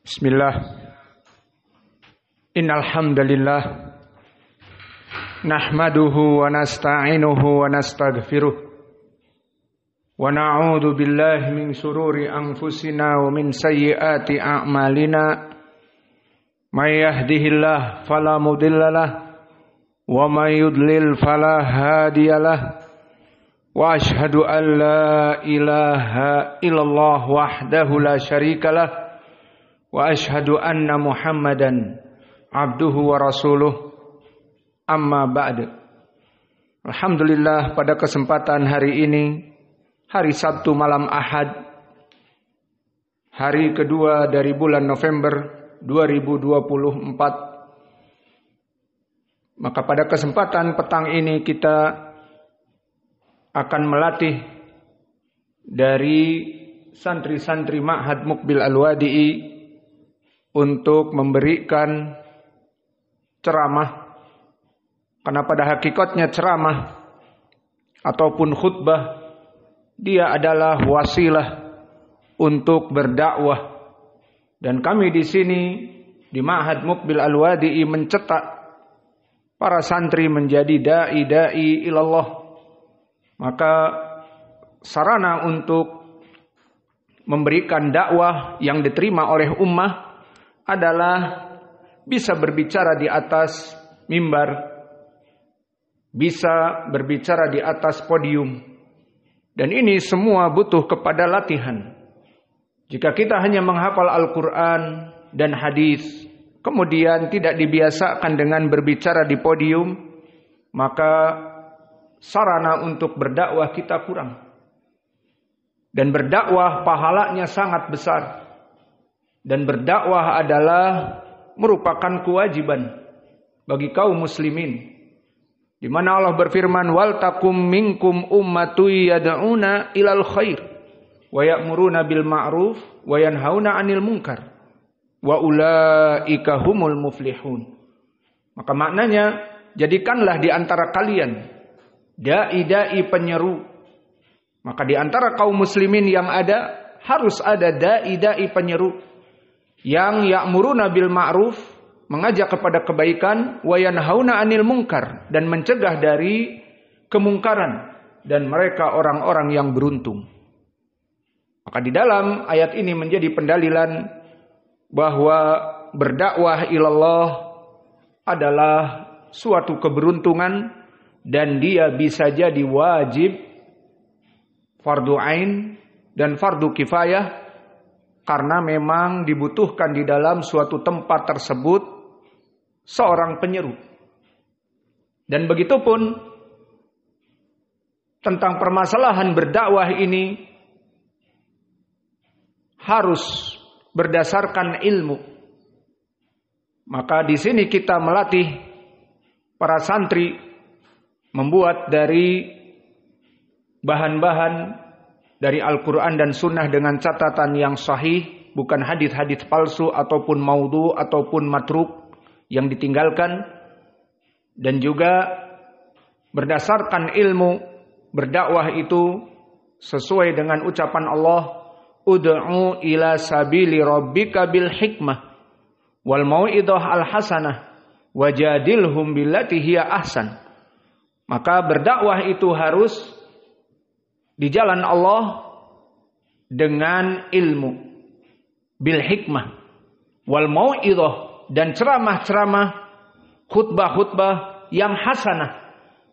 Bismillah. Innal hamdalillah nahmaduhu wa nasta'inuhu wa nastaghfiruh wa na'udzu billahi min shururi anfusina wa min sayyiati a'malina. May yahdihillahu fala mudhillalah wa may yudlil fala hadiyalah. Wa ashhadu an la ilaha illallah wahdahu la syarikalah wa ashhadu anna Muhammadan abduhu wa rasuluh. Amma ba'd. Alhamdulillah, pada kesempatan hari ini, hari Sabtu malam Ahad, hari kedua dari bulan November 2024, maka pada kesempatan petang ini kita akan melatih dari santri-santri Ma'had Muqbil Al-Wadi'i untuk memberikan ceramah, karena pada hakikatnya ceramah ataupun khutbah dia adalah wasilah untuk berdakwah. Dan kami di sini di Ma'had Muqbil Al-Wadi'i mencetak para santri menjadi dai ilallah. Maka sarana untuk memberikan dakwah yang diterima oleh ummah adalah bisa berbicara di atas mimbar, bisa berbicara di atas podium. Dan ini semua butuh kepada latihan. Jika kita hanya menghafal Al-Quran dan hadis, kemudian tidak dibiasakan dengan berbicara di podium, maka sarana untuk berdakwah kita kurang. Dan berdakwah pahalanya sangat besar. Dan berdakwah adalah merupakan kewajiban bagi kaum muslimin. Di mana Allah berfirman, "Wal takum minkum ummatu yad'una ilal khair wa ya'muruna bil ma'ruf wa yanhauna 'anil munkar wa ulaika humul muflihun." Maka maknanya, jadikanlah di antara kalian dai penyeru. Maka di antara kaum muslimin yang ada, harus ada dai penyeru yang ya'muruna bil ma'ruf, mengajak kepada kebaikan, wa yanhauna 'anil munkar, dan mencegah dari kemungkaran, dan mereka orang-orang yang beruntung. Maka di dalam ayat ini menjadi pendalilan bahwa berdakwah ilallah adalah suatu keberuntungan, dan dia bisa jadi wajib, fardu ain, dan fardu kifayah, karena memang dibutuhkan di dalam suatu tempat tersebut seorang penyeru. Dan begitupun tentang permasalahan berdakwah ini harus berdasarkan ilmu. Maka di sini kita melatih para santri membuat dari bahan-bahan dari Al-Quran dan Sunnah dengan catatan yang sahih, bukan hadis-hadis palsu ataupun maudhu ataupun matruk yang ditinggalkan. Dan juga berdasarkan ilmu, berdakwah itu sesuai dengan ucapan Allah, "Ud'u ila sabili rabbika bil hikmah wal mau'idah al hasanah wajadilhum billati hiya ahsan." Maka berdakwah itu harus di jalan Allah dengan ilmu, bil hikmah, wal mau'idah, dan ceramah-ceramah, khutbah-khutbah yang hasanah.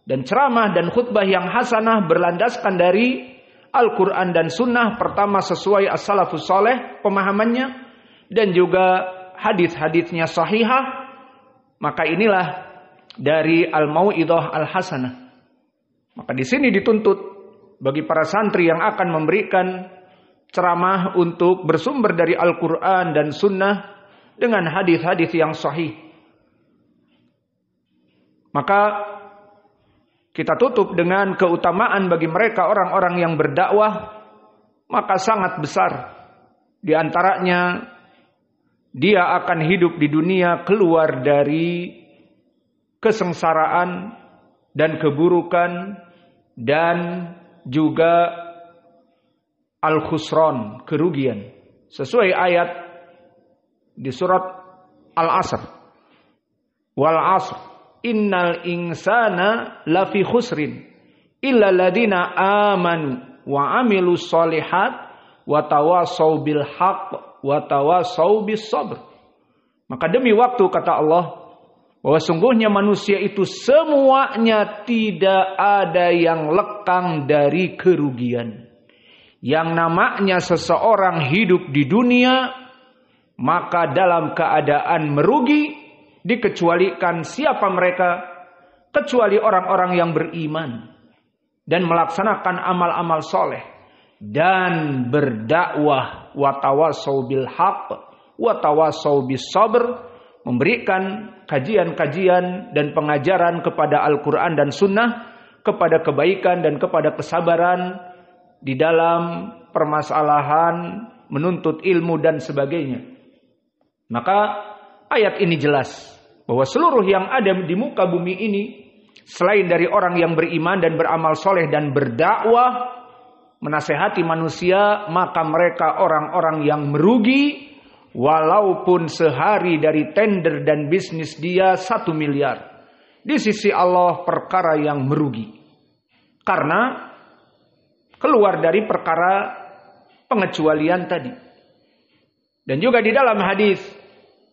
Dan ceramah dan khutbah yang hasanah berlandaskan dari Al-Quran dan Sunnah, pertama sesuai as-salafus saleh pemahamannya, dan juga hadis-hadisnya sahihah. Maka inilah dari al-mau'idah al-hasanah. Maka di sini dituntut bagi para santri yang akan memberikan ceramah untuk bersumber dari Al-Quran dan Sunnah dengan hadis-hadis yang sahih. Maka kita tutup dengan keutamaan bagi mereka orang-orang yang berdakwah, maka sangat besar. Di antaranya, dia akan hidup di dunia keluar dari kesengsaraan dan keburukan dan juga al-khusran, kerugian. Sesuai ayat di surat Al-Asr. Wal 'asr innal insana lafi khusrin illa alladziina aamanu wa 'amilus shalihat wa tawassaw bil haqq wa tawassaw bis sabr. Maka demi waktu, kata Allah, bahwa sungguhnya manusia itu semuanya tidak ada yang lekang dari kerugian. Yang namanya seseorang hidup di dunia, maka dalam keadaan merugi, dikecualikan siapa mereka? Kecuali orang-orang yang beriman dan melaksanakan amal-amal soleh dan berdakwah, wa tawassaw bil haqq wa tawassaw bis sabr, memberikan kajian-kajian dan pengajaran kepada Al-Quran dan Sunnah, kepada kebaikan dan kepada kesabaran di dalam permasalahan menuntut ilmu dan sebagainya. Maka ayat ini jelas bahwa seluruh yang ada di muka bumi ini, selain dari orang yang beriman dan beramal soleh dan berdakwah, menasehati manusia, maka mereka orang-orang yang merugi, walaupun sehari dari tender dan bisnis dia 1 miliar. Di sisi Allah perkara yang merugi, karena keluar dari perkara pengecualian tadi. Dan juga di dalam hadis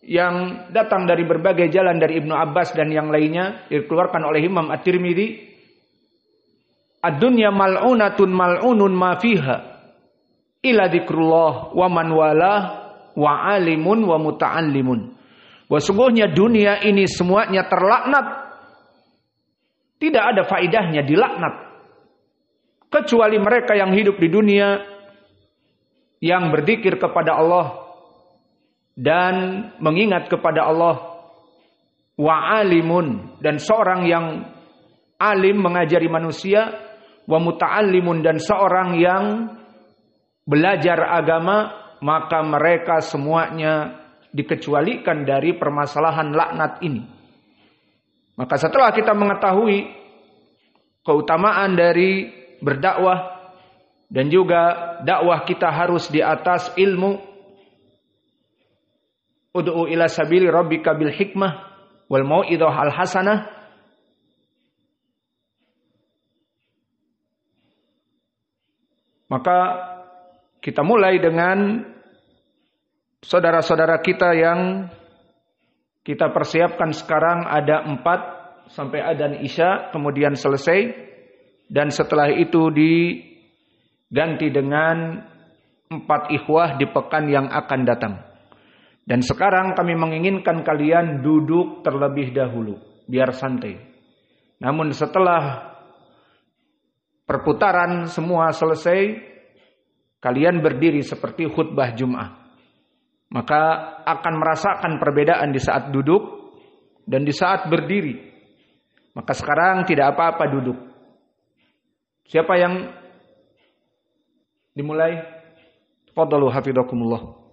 yang datang dari berbagai jalan dari Ibnu Abbas dan yang lainnya, dikeluarkan oleh Imam At-Tirmidzi, ad-dunya mal'unatun mal'unun ma fiha illa dzikrullah wa man walah wa alimun wa muta'allimun. Bahwa sungguhnya dunia ini semuanya terlaknat, tidak ada faidahnya, dilaknat, kecuali mereka yang hidup di dunia, yang berzikir kepada Allah dan mengingat kepada Allah, wa alimun, dan seorang yang alim mengajari manusia, wa muta'allimun, dan seorang yang belajar agama, maka mereka semuanya dikecualikan dari permasalahan laknat ini. Maka setelah kita mengetahui keutamaan dari berdakwah dan juga dakwah kita harus di atas ilmu, ud'u ila sabili rabbika bil hikmah wal mau'idhah al hasanah, maka kita mulai dengan saudara-saudara kita yang kita persiapkan sekarang. Ada 4 sampai adzan Isya, kemudian selesai. Dan setelah itu diganti dengan 4 ikhwah di pekan yang akan datang. Dan sekarang kami menginginkan kalian duduk terlebih dahulu, biar santai. Namun setelah perputaran semua selesai, kalian berdiri seperti khutbah Jum'ah. Maka akan merasakan perbedaan di saat duduk dan di saat berdiri. Maka sekarang tidak apa-apa duduk. Siapa yang dimulai? Fadhalu hafizakumullah.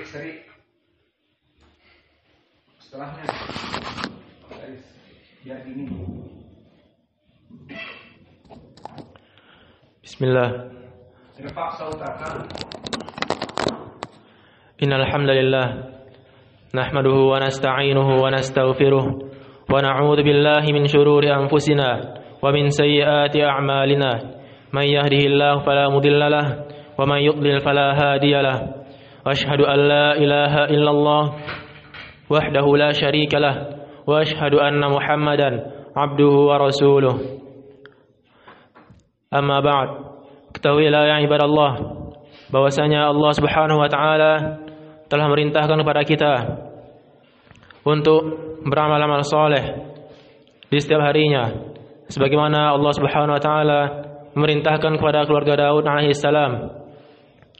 Seri. Setelahnya biar gini. Bismillah. Innal hamdalillah nahmaduhu wa nasta'inuhu wa nastaghfiruh wa na'udzu billahi min shururi anfusina wa min sayyiati a'malina. May yahdihillahu fala mudilla lahu wa may yudlil fala hadiya lahu. Ashhadu an la ilaha illallah wahdahu la syarika lah wa ashhadu anna Muhammadan abduhu wa rasuluh. Amma ba'd. Ketahuilah ya ibadallah, bahwasanya Allah Subhanahu wa taala telah merintahkan kepada kita untuk beramal-amal saleh di setiap harinya, sebagaimana Allah Subhanahu wa taala memerintahkan kepada keluarga Daud alaihi salam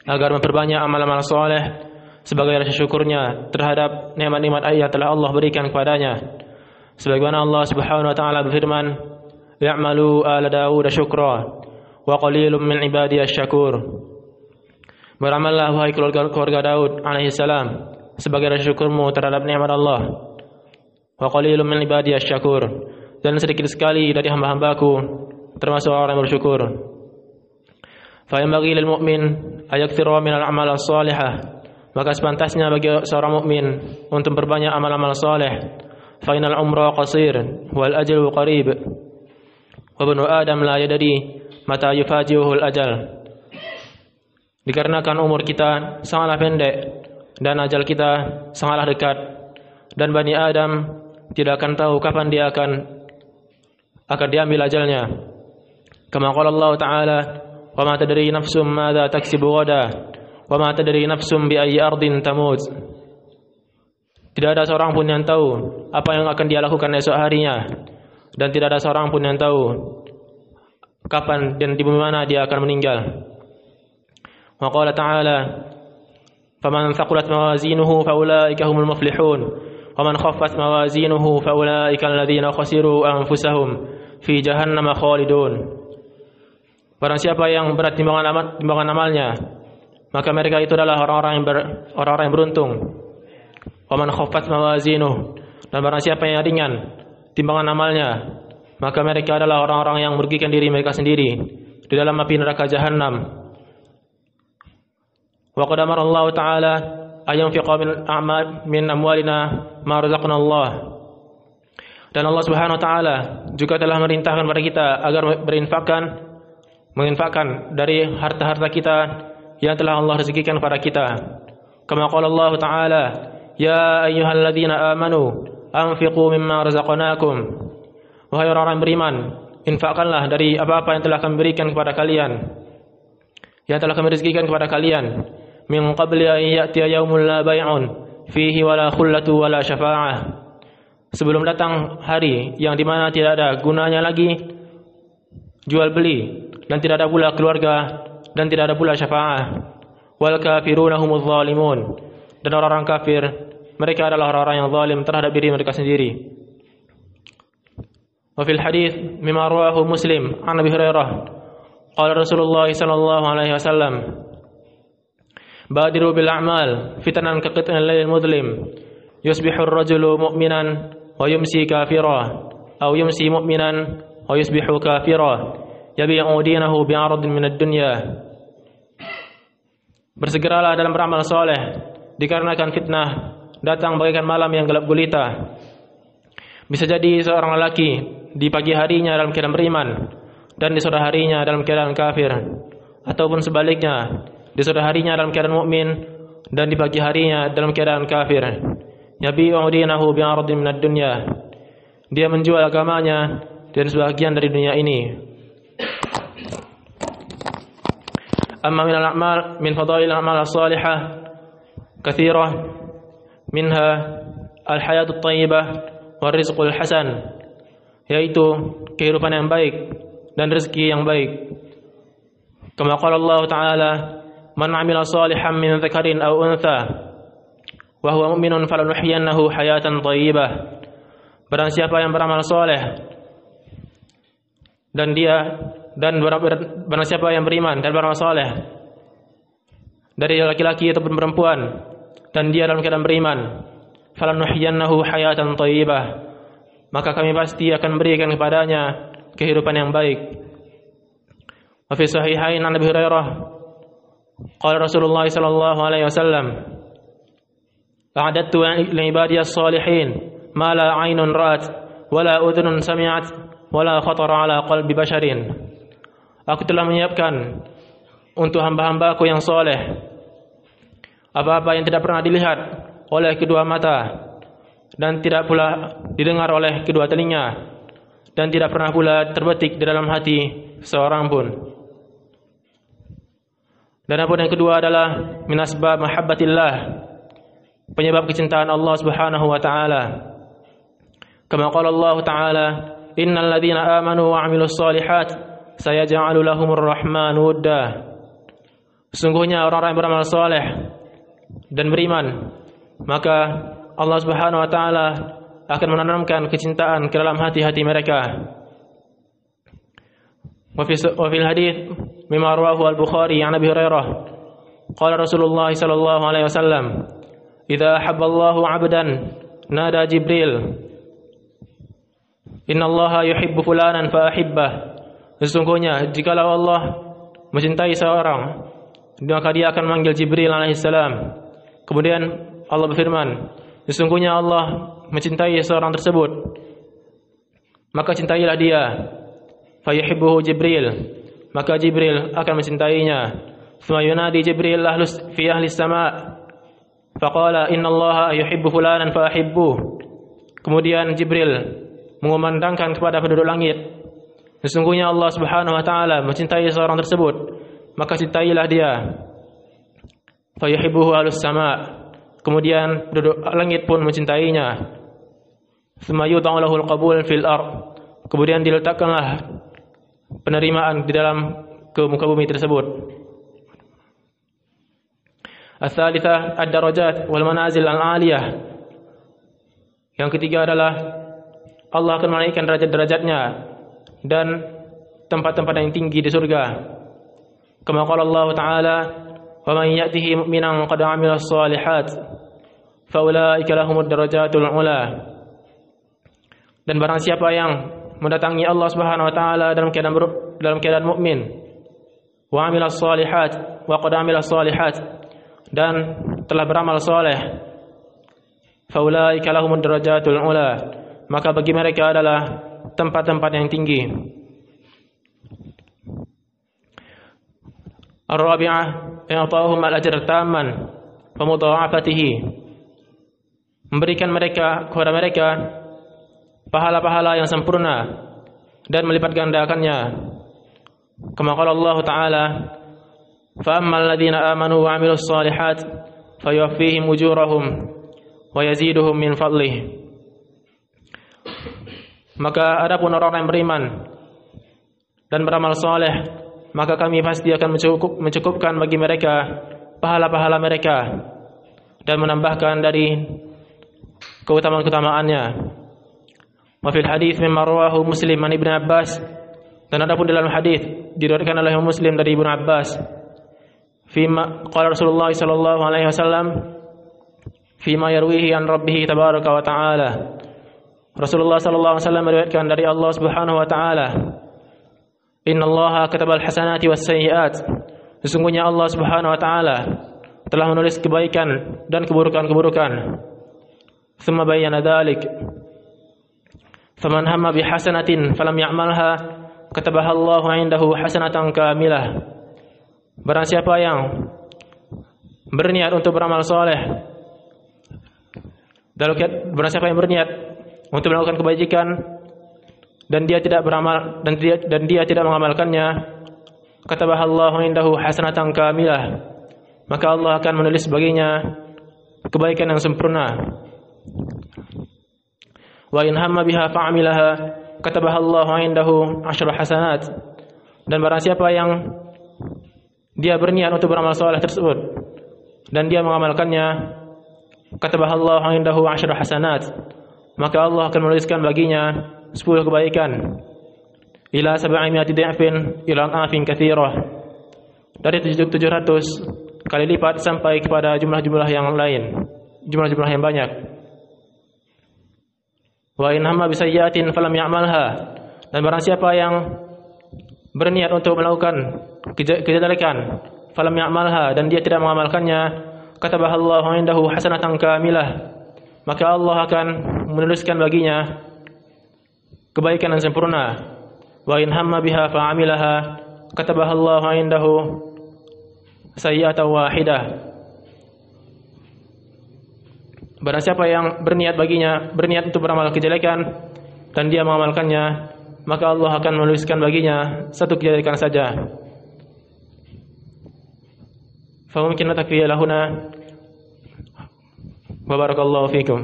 agar memperbanyak amal-amal saleh sebagai rasa syukurnya terhadap nikmat-nikmat yang telah Allah berikan kepadanya. Sebagaimana Allah Subhanahu wa taala berfirman, "Ya'malu ala Daud syukra wa qalilum min ibadiyasy syakur." Beramallah wahai keluarga Daud alaihissalam sebagai rasa syukurmu terhadap nikmat Allah. Wa qalilun min ibadiyasy syakur, dan sedikit sekali dari hamba-hambaku termasuk orang yang bersyukur. Fa yanbaghi lil mu'min ayaktsira min al-a'mal as-salihah, maka sepantasnya bagi seorang mukmin untuk berbanyak amal-amal saleh. Fa innal umra qasir wal ajalu qarib, wa ibnu adam la yadri mata yufaji'uhu al-ajal. Dikarenakan umur kita sangatlah pendek dan ajal kita sangatlah dekat, dan Bani Adam tidak akan tahu kapan dia akan diambil ajalnya. Kama qala Allah Ta'ala, wa ma tadri nafsum madza taksibu ghadan wa ma tadri nafsum bi ayyi ardin tamut. Tidak ada seorang pun yang tahu apa yang akan dia lakukan esok harinya, dan tidak ada seorang pun yang tahu kapan dan di mana dia akan meninggal. Wa qala ta'ala, faman thaqulat mawazinuhu faulaika humul muflihun wa man khaffat mawazinuhu faulaika alladhina khasiru anfusahum fi jahannam khalidun. Barang siapa yang berat timbangan amalnya, maka mereka itu adalah orang-orang yang beruntung. Wa man khaffat mawazinuhu, dan barang siapa yang ringan timbangan amalnya, maka mereka adalah orang-orang yang merugikan diri mereka sendiri di dalam api neraka Jahannam. Wa qad amara Allah Ta'ala ayunfiqa min amwalina ma razaqna Allah. Dan Allah Subhanahu wa taala juga telah merintahkan kepada kita agar menginfakkan dari harta-harta kita yang telah Allah rezekikan kepada kita. Kama qala Allah Ta'ala, ya ayyuhalladzina amanu anfiqu mimma razaqnakum. Wahai orang-orang beriman, infakkanlah dari apa-apa yang telah kami berikan kepada kalian, yang telah kami rezekikan kepada kalian. Min qabli an ya'tiya yaumun la bay'un fihi wala khullatu wala syafa'ah. Sebelum datang hari yang dimana tidak ada gunanya lagi jual beli, dan tidak ada pula keluarga, dan tidak ada pula syafa'ah. Wal kafiruna humuz zalimun, dan orang-orang kafir mereka adalah orang-orang yang zalim terhadap diri mereka sendiri. Wa fil hadits mimma rawahu Muslim an Abi Hurairah qala Rasulullah sallallahu alaihi wasallam, badiru bil a'mal fitanan ka qit'il lailil mudlim yusbihu ar-rajulu mu'minan wa yumsi kafira aw yumsi mu'minan wa yusbihu kafira yabi'u dinahu bi'aradin min ad-dunya. Bersegeralah dalam beramal soleh, dikarenakan fitnah datang bagaikan malam yang gelap gulita. Bisa jadi seorang lelaki di pagi harinya dalam keadaan beriman, dan di sore harinya dalam keadaan kafir, ataupun sebaliknya, di sore harinya dalam keadaan mukmin dan di pagi harinya dalam keadaan kafir. Yabi'u dinahu bi'aradin minad dunya. Dia menjual agamanya dan sebagian dari dunia ini. Amma min al-a'mal min fadail al-a'mal as-salihah katsirah minha al-hayatut thayyibah wa rizqul hasan, yaitu kehidupan yang baik dan rezeki yang baik. Kama qala Allah Ta'ala, man 'amila salihan min dzakarin aw untha wa huwa mu'minun falanuhyiyannahu hayatan thayyibah. Barang siapa yang beramal saleh dan barang siapa yang beriman dan beramal saleh dari laki-laki ataupun perempuan, dan dia dalam keadaan beriman, falanuhyiyannahu hayatan thayyibah, maka kami pasti akan berikan kepadanya kehidupan yang baik. Wa fi sahihain an Abi Hurairah qala Rasulullah sallallahu alaihi wasallam, a'adtu li ibadiyas salihin ma la 'ainun ra'at wa la udhunun sami'at wa la khatara 'ala qalbi basharin. Aku telah menyiapkan untuk hamba-hambaku yang soleh apa-apa yang tidak pernah dilihat oleh kedua mata, dan tidak pula didengar oleh kedua telinga, dan tidak pernah pula terbetik di dalam hati seorang pun. Dan apa yang kedua adalah min asbab mahabbatillah, penyebab kecintaan Allah Subhanahu wa taala. Kama qala Allah Ta'ala, innal ladzina amanu wa 'amilus shalihat sayaj'alu lahumur rahmanu wudda. Sesungguhnya orang-orang yang beramal saleh dan beriman, maka Allah Subhanahu wa taala akan menanamkan kecintaan ke dalam hati-hati mereka. Wa fil hadits mimma rawahu al-Bukhari an Abi Hurairah Qala Rasulullah sallallahu alaihi wasallam, "Idza habballahu 'abdan nada Jibril, innallaha yuhibbu fulanan fa ahibbah." Sesungguhnya jikalau Allah mencintai seorang, maka dia akan memanggil Jibril alaihissalam. Kemudian Allah berfirman, sesungguhnya Allah mencintai seorang tersebut, maka cintailah dia. Fayuhibbuhu Jibril, maka Jibril akan mencintainya. Tsumma yunadi Jibril fi ahli sama', faqala innallaha yuhibbu fulanan fa ahibbuh. Kemudian Jibril mengumandangkan kepada penduduk langit, sesungguhnya Allah Subhanahu wa taala mencintai seorang tersebut, maka cintailah dia. Fayuhibbuhu ahlus sama', kemudian penduduk langit pun mencintainya. Tsumma yud'u lahul qabul fil ard, kemudian diletakkanlah penerimaan di dalam ke muka bumi tersebut. Ats-tsalitsah ad-darajat wal manazil al-'aliyah. Yang ketiga adalah Allah akan menaikkan derajat-derajatnya dan tempat-tempat yang tinggi di surga. Kama qala Allah Ta'ala, "Wa man ya'tihi mu'minan qad 'amila as-shalihat, fa ulaika lahumud darajatul 'ula." Dan barang siapa yang mendatangi Allah Subhanahu wa taala dalam keadaan mukmin, wa 'amila as-shalihat wa qad 'amila as-shalihat, dan telah beramal saleh, fa ulaika lahumud darajatul 'ula, maka bagi mereka adalah tempat-tempat yang tinggi. Ar-rabi'ah i'ta'uhum al-ajr tamman wa mudha'afatihi, memberikan kepada mereka pahala-pahala yang sempurna dan melipat gandakannya. Kama qala Allah Ta'ala, fa ammal ladzina amanu wa 'amilus shalihat fayuwaffihim ujurahum wa yaziduhum min fadlihi. Maka adapun orang yang beriman dan beramal saleh, maka kami pasti akan mencukupkan bagi mereka pahala-pahala mereka dan menambahkan dari keutamaan-keutamaannya. Wa fil hadits mimma rawahu Muslim an Ibnu Abbas, dan adapun dalam hadis diriwayatkan oleh Muslim dari Ibnu Abbas, fima qala Rasulullah sallallahu alaihi wasallam fima yarwihi an rabbih tabaraka wa ta'ala. Rasulullah sallallahu alaihi wasallam meriwayatkan dari Allah Subhanahu wa taala, "Innallaha katabal hasanati was sayyi'at." Sesungguhnya Allah Subhanahu wa taala telah menulis kebaikan dan keburukan-keburukan. Tsumma bayyana dzalik. Faman hamma bihasanatin falam ya'malha katabaha Allahu 'indahu hasanatan kamilah. Barang siapa yang berniat untuk beramal saleh, barang siapa yang berniat untuk melakukan kebajikan dan dia tidak beramal dan dia tidak mengamalkannya, katabaha Allahu 'indahu hasanatan kamilah, maka Allah akan menulis baginya kebaikan yang sempurna. Wa in hamma biha fa'amilaha katabaha Allahu 'indahu 'asyra hasanat. Dan barang siapa yang dia berniat untuk beramal saleh tersebut dan dia mengamalkannya, katabaha Allahu 'indahu 'asyra hasanat, maka Allah akan menuliskan baginya 10 kebaikan. Ila 700 dha'fin ila afin katsirah, dari 700 kali lipat sampai kepada jumlah-jumlah yang lain, jumlah-jumlah yang banyak. Wa in hamma bisayyi'atin falam ya'malha, dan barang siapa yang berniat untuk melakukan kejelekan, falam ya'malha, dan dia tidak mengamalkannya, katabaha Allahu 'indahu hasanatan kamilah, maka Allah akan menuliskan baginya kebaikan yang sempurna. Wa in hamma biha fa'amilaha katabaha Allahu 'indahu sayyi'atan wahidah. Barang siapa yang berniat untuk beramal kejelekan dan dia mengamalkannya, maka Allah akan menuliskan baginya satu kejelekan saja. Fa mungkin nakfi lahuna wa barakallahu fikum.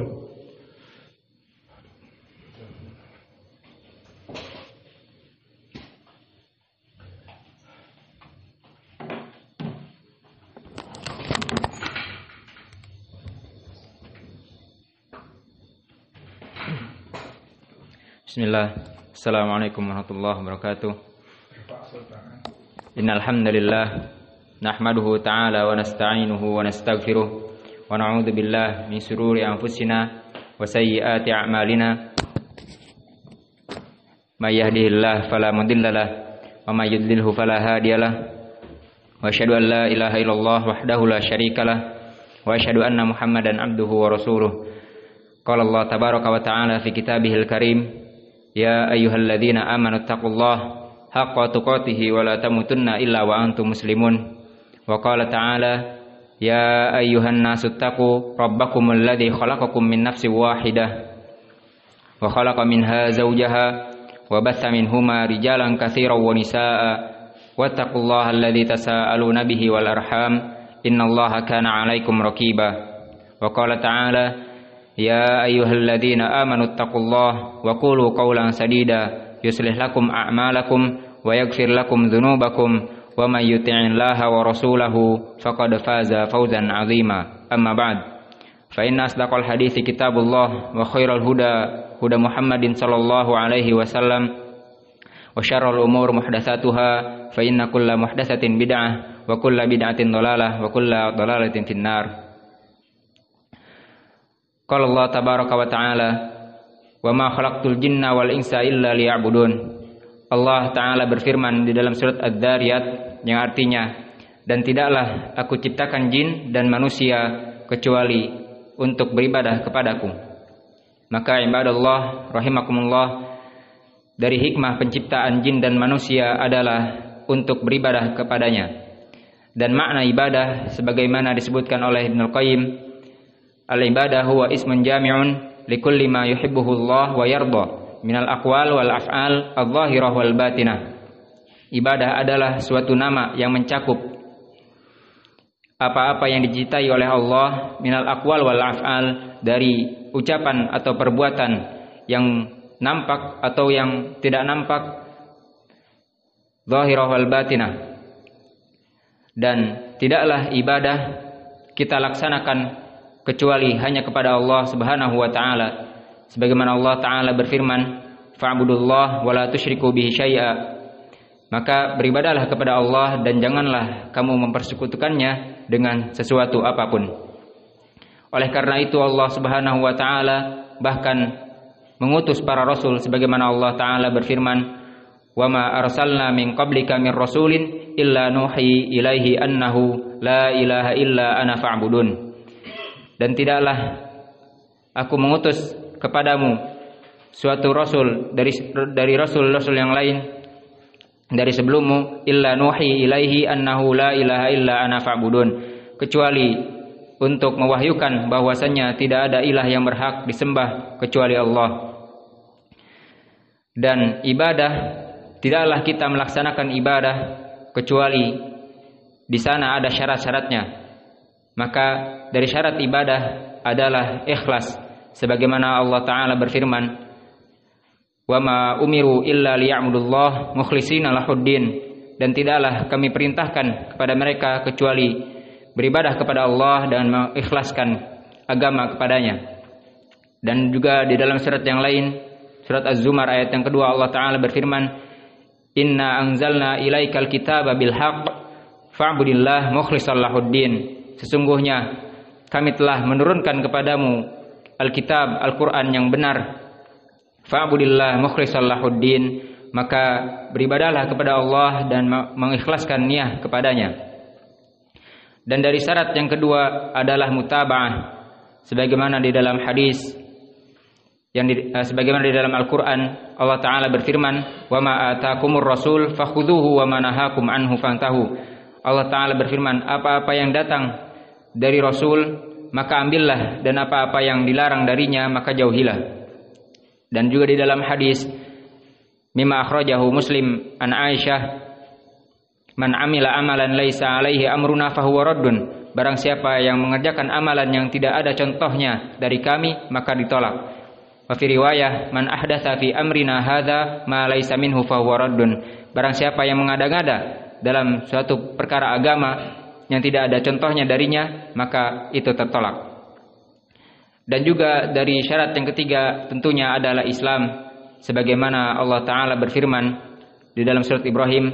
Bismillah. Assalamualaikum warahmatullahi wabarakatuh. Innal hamdalillah nahmaduhu ta'ala wa nasta'inuhu wa nastaghfiruh wa na'udzu billahi min shururi anfusina wa sayyiati a'malina may yahdihillahu fala mudilla lahu wa may yudlilhu fala hadiyalah wa asyhadu an la ilaha illallah wahdahu la syarikalah wa asyhadu anna Muhammadan abduhu wa rasuluh. Qala Allah tabaraka wa ta'ala fi kitabihil karim, ya ayyuhalladzina amanu taqullaha haqqa tuqatih wa la tamutunna illa wa antum muslimun. Wa qala ta'ala, ya ayyuhan nasu taqu rabbakumul ladzi khalaqakum min nafsin wahidah wa khalaqa minha zawjaha wa batha minhuma rijalan katsiran wa nisaa'a wattaqullaha alladzi tasaaluna bihi wal arham innallaha kana 'alaikum raqiba. Wa qala ta'ala, ya ayyuhalladzina amanu taqullaha wa qulu qawlan sadida yuslih lakum a'malakum wa yaghfir lakum dzunubakum wa may yuti'illaha wa rasulahu faqad faza fawzan 'azima. Amma ba'd, fa inna asdaqal hadithi kitabullah wa khairal huda huda Muhammadin sallallahu alaihi wasallam wa syarrul umur muhdatsatuha fa inna kulla muhdatsatin bid'ah wa kulla bid'atin dhalalah wa kulla dhalalatin finnar. Qala Allah tabaraka wa ta'ala, wa ma khalaqtul jinna wal insa illa liya'budun. Allah Ta'ala berfirman di dalam surat Adz-Dzariyat yang artinya, dan tidaklah aku ciptakan jin dan manusia kecuali untuk beribadah kepadaku. Maka ibadallah rahimakumullah, dari hikmah penciptaan jin dan manusia adalah untuk beribadah kepadanya. Dan makna ibadah sebagaimana disebutkan oleh Ibnul Qayyim, al-ibadah huwa ismun jami'un likulli ma yuhibbuhu Allah wa yarda minal aqwal wal af'al adh-dhahirah wal batinah. Ibadah adalah suatu nama yang mencakup apa-apa yang dicintai oleh Allah minal aqwal wal af'al, dari ucapan atau perbuatan yang nampak atau yang tidak nampak, dhahirah wal batinah. Dan tidaklah ibadah kita laksanakan kecuali hanya kepada Allah Subhanahu wa taala. Sebagaimana Allah Ta'ala berfirman, fa'budullah wa la tusyriku bihi syai'a. Maka beribadahlah kepada Allah dan janganlah kamu mempersekutukannya dengan sesuatu apapun. Oleh karena itu Allah Subhanahu wa Ta'ala bahkan mengutus para rasul, sebagaimana Allah Ta'ala berfirman, wa ma arsalna min qablika min rasulin illa nuhi ilaihi annahu la ilaha illa ana fa'budun. Dan tidaklah aku mengutus kepadamu suatu rasul dari rasul-rasul yang lain dari sebelummu, illa nuhi ilaihi annahu la ilaha illa ana fa'budun, kecuali untuk mewahyukan bahwasanya tidak ada ilah yang berhak disembah kecuali Allah. Dan ibadah, tidaklah kita melaksanakan ibadah kecuali di sana ada syarat-syaratnya. Maka dari syarat ibadah adalah ikhlas. Sebagaimana Allah Ta'ala berfirman, wa ma umiru illa liya'budullah mukhlishina lahuddin. Dan tidaklah kami perintahkan kepada mereka kecuali beribadah kepada Allah dan mengikhlaskan agama kepadanya. Dan juga di dalam surat yang lain, surat Az-Zumar ayat yang kedua, Allah Ta'ala berfirman, inna anzalna ilaikal kitaba bil haqq fa'budillah mukhlishan lahuddin. Sesungguhnya kami telah menurunkan kepadamu Alkitab, Al-Quran yang benar. Fa'budillah mukhlishan lahuddin. Maka beribadahlah kepada Allah dan mengikhlaskan niat kepadanya. Dan dari syarat yang kedua adalah mutaba'ah. Sebagaimana di dalam hadis, sebagaimana di dalam Al-Quran, Allah Ta'ala berfirman, wa ma atakumur rasul fakhudhuhu wa ma nahakum anhu fantahu. Allah Ta'ala berfirman, apa-apa yang datang dari Rasul maka ambillah, dan apa-apa yang dilarang darinya maka jauhilah. Dan juga di dalam hadis mimma akhrajahu Muslim an Aisyah, man amila amalan laisa alaihi amruna fahuwa raddun. Barang siapa yang mengerjakan amalan yang tidak ada contohnya dari kami maka ditolak. Wa fi riwayah man ahdatsa fi amrina hadza ma laisa minhu fahuwa raddun. Barang siapa yang mengada-ngada dalam suatu perkara agama yang tidak ada contohnya darinya maka itu tertolak. Dan juga dari syarat yang ketiga tentunya adalah Islam, sebagaimana Allah Ta'ala berfirman di dalam surat Ibrahim,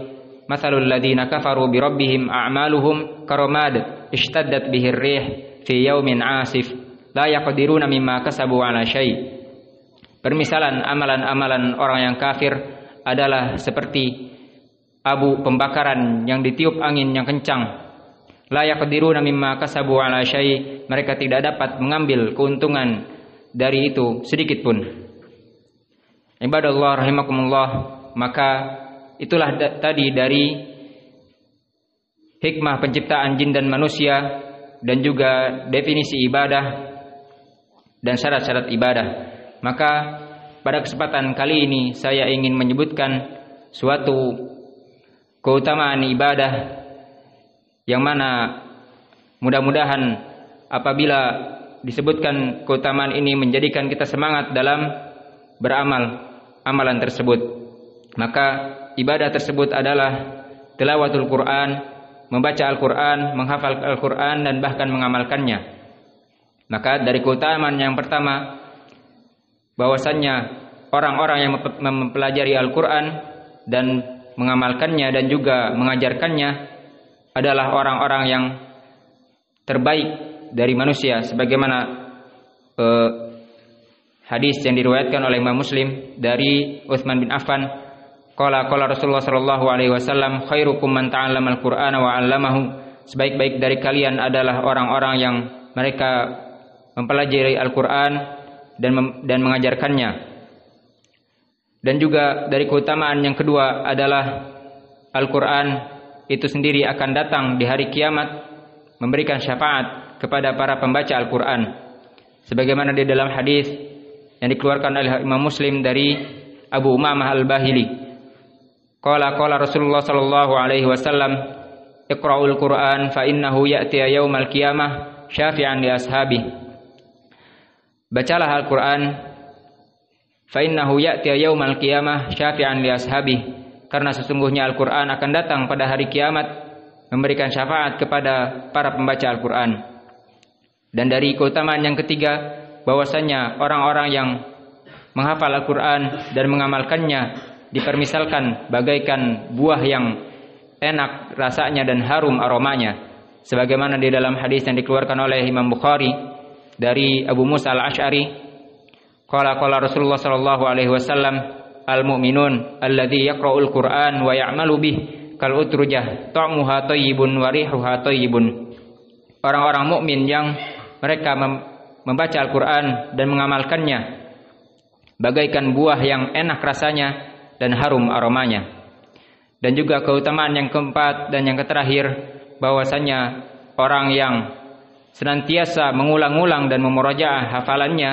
mathalul ladzina kafaru bi rabbihim a'maluhum karamad ishtaddat bihi ar-rih fi yaumin 'asif la yaqdiruna mimma kasabu 'ala syai'. Permisalan amalan-amalan orang yang kafir adalah seperti abu pembakaran yang ditiup angin yang kencang. La yaqdiruna mimma kasabu 'ala syai', mereka tidak dapat mengambil keuntungan dari itu sedikit pun. Ibadallah rahimakumullah, maka itulah tadi dari hikmah penciptaan jin dan manusia dan juga definisi ibadah dan syarat-syarat ibadah. Maka pada kesempatan kali ini saya ingin menyebutkan suatu keutamaan ibadah yang mana mudah-mudahan apabila disebutkan keutamaan ini menjadikan kita semangat dalam beramal amalan tersebut. Maka ibadah tersebut adalah tilawatul Quran, membaca Al-Quran, menghafal Al-Quran dan bahkan mengamalkannya. Maka dari keutamaan yang pertama, bahwasannya orang-orang yang mempelajari Al-Quran dan mengamalkannya dan juga mengajarkannya adalah orang-orang yang terbaik dari manusia, sebagaimana hadis yang diriwayatkan oleh Imam Muslim dari Utsman bin Affan, qala Rasulullah sallallahu alaihi wasallam, khairukum man ta'allama al-Qur'ana wa 'allamahu, sebaik-baik dari kalian adalah orang-orang yang mereka mempelajari Al-Qur'an dan mengajarkannya. Dan juga dari keutamaan yang kedua adalah Al-Qur'an itu sendiri akan datang di hari kiamat memberikan syafaat kepada para pembaca Al-Qur'an, sebagaimana di dalam hadis yang dikeluarkan oleh Imam Muslim dari Abu Umamah Al-Bahili, qala Rasulullah sallallahu alaihi wasallam, iqra'ul Qur'an fa innahu ya'ti yaumal qiyamah syafi'an li ashabi. Bacalah Al-Qur'an, fa innahu ya'ti yaumal qiyamah syafi'an li ashabi, karena sesungguhnya Al-Qur'an akan datang pada hari kiamat memberikan syafaat kepada para pembaca Al-Qur'an. Dan dari keutamaan yang ketiga, bahwasanya orang-orang yang menghafal Al-Qur'an dan mengamalkannya dipermisalkan bagaikan buah yang enak rasanya dan harum aromanya, sebagaimana di dalam hadis yang dikeluarkan oleh Imam Bukhari dari Abu Musa Al-Asy'ari, qala Rasulullah sallallahu alaihi wasallam, al-mu'minun alladzi yaqra'ul Qur'an wa ya'malu bih kal utrujah ta'muha thayyibun wa rihuha thayyibun. Orang-orang mukmin yang mereka membaca Al-Qur'an dan mengamalkannya bagaikan buah yang enak rasanya dan harum aromanya. Dan juga keutamaan yang keempat dan yang terakhir, bahwasanya orang yang senantiasa mengulang-ulang dan memurajaah hafalannya,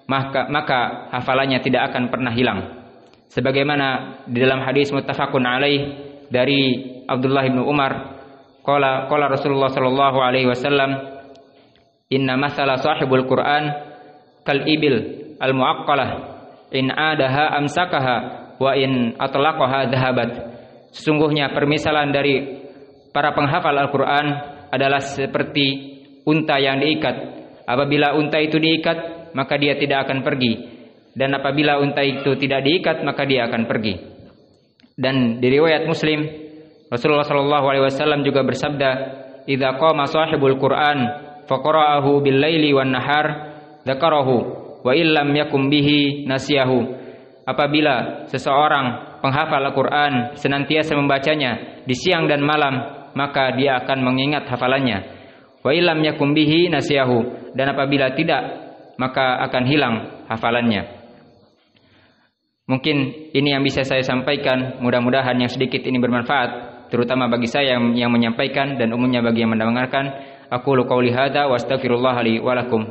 maka hafalannya tidak akan pernah hilang. Sebagaimana di dalam hadis muttafaqun alaih dari Abdullah bin Umar, qala Rasulullah sallallahu alaihi wasallam, inna masala sahibul Qur'an kal ibil al muaqqalah in adaha amsakaha wa in atlaqaha dhahabat. Sesungguhnya permisalan dari para penghafal Al-Qur'an adalah seperti unta yang diikat. Apabila unta itu diikat, maka dia tidak akan pergi, dan apabila unta itu tidak diikat, maka dia akan pergi. Dan di riwayat Muslim, Rasulullah sallallahu alaihi wasallam juga bersabda, idza qama sahibul Qur'an faqara'ahu bil laili wan nahar dzakarahu wa illam yakum bihi nasiyahu. Apabila seseorang penghafal Al-Qur'an senantiasa membacanya di siang dan malam, maka dia akan mengingat hafalannya. Wa illam yakum bihi nasiyahu, dan apabila tidak, maka akan hilang hafalannya. Mungkin ini yang bisa saya sampaikan. Mudah-mudahan yang sedikit ini bermanfaat, terutama bagi saya yang menyampaikan dan umumnya bagi yang mendengarkan. Aqulu qauli hadza wa astaghfirullah li wa lakum.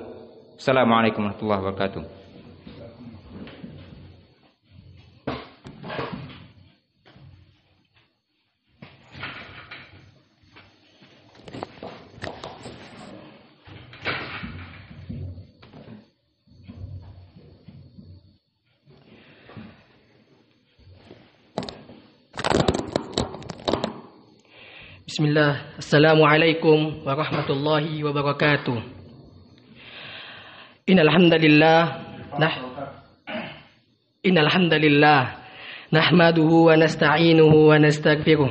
Assalamualaikum warahmatullahi wabarakatuh. Bismillah. Assalamualaikum warahmatullahi wabarakatuh. Innal hamdalillah nahmaduhu wa nasta'inuhu wa nastaghfiruh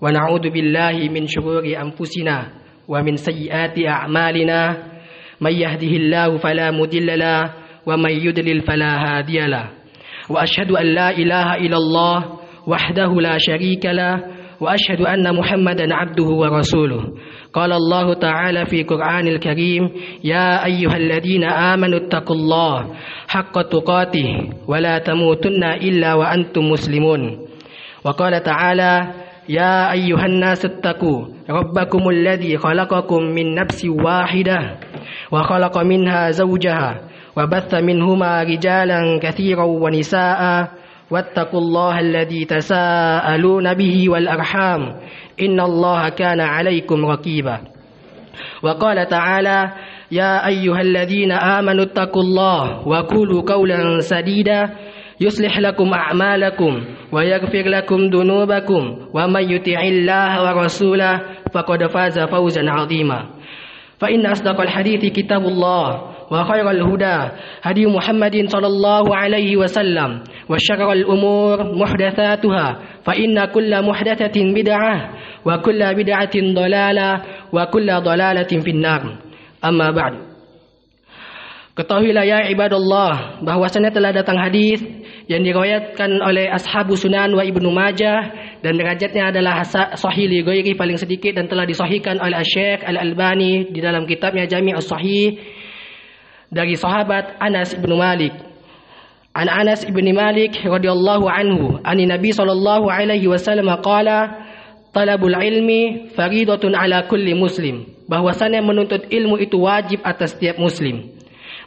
ونعوذ بالله من شرور أنفسنا ومن سيئات أعمالنا من يهده الله فلا مضل له ومن يضلل فلا هادي له وأشهد أن لا إله إلا الله وحده لا شريك له وأشهد أن محمدا عبده ورسوله قال الله تعالى في القرآن الكريم يا أيها الذين آمنوا اتقوا الله حق تقاته ولا تموتن إلا وأنتم مسلمون وقال تعالى يا أيها الناس اتقوا ربكم الذي خلقكم من نفس واحدة وخلق منها زوجها وبث منهما رجالا كثيرا ونساء واتقوا الله الذي تساءلون به والأرحام إن الله كان عليكم رقيبا وقال تعالى يا أيها الذين آمنوا اتقوا الله وقولوا قولا سديدا يصلح لكم أعمالكم ويغفر لكم ذنوبكم ومن يطع الله ورسوله فقد فاز فوزا عظيما فإن أصدق الحديث كتاب الله وخير الهدى هدي محمد صلى الله عليه وسلم وشر الأمور محدثاتها فإن كل محدثة بدعة وكل بدعة ضلالة وكل ضلالة في النار أما بعد. Ketahuilah ya ibadallah bahwasanya telah datang hadis yang diriwayatkan oleh ashabu sunan wa Ibnu Majah dan derajatnya adalah sahih li ghairi paling sedikit dan telah disahihkan oleh Syekh Al-Albani di dalam kitabnya Jami' as-Sahih dari sahabat Anas bin Malik. An Anas bin Malik radhiyallahu anhu, ani Nabi sallallahu alaihi wasallam qala talabul ilmi faridatun ala kulli muslim. Bahwasanya menuntut ilmu itu wajib atas setiap muslim.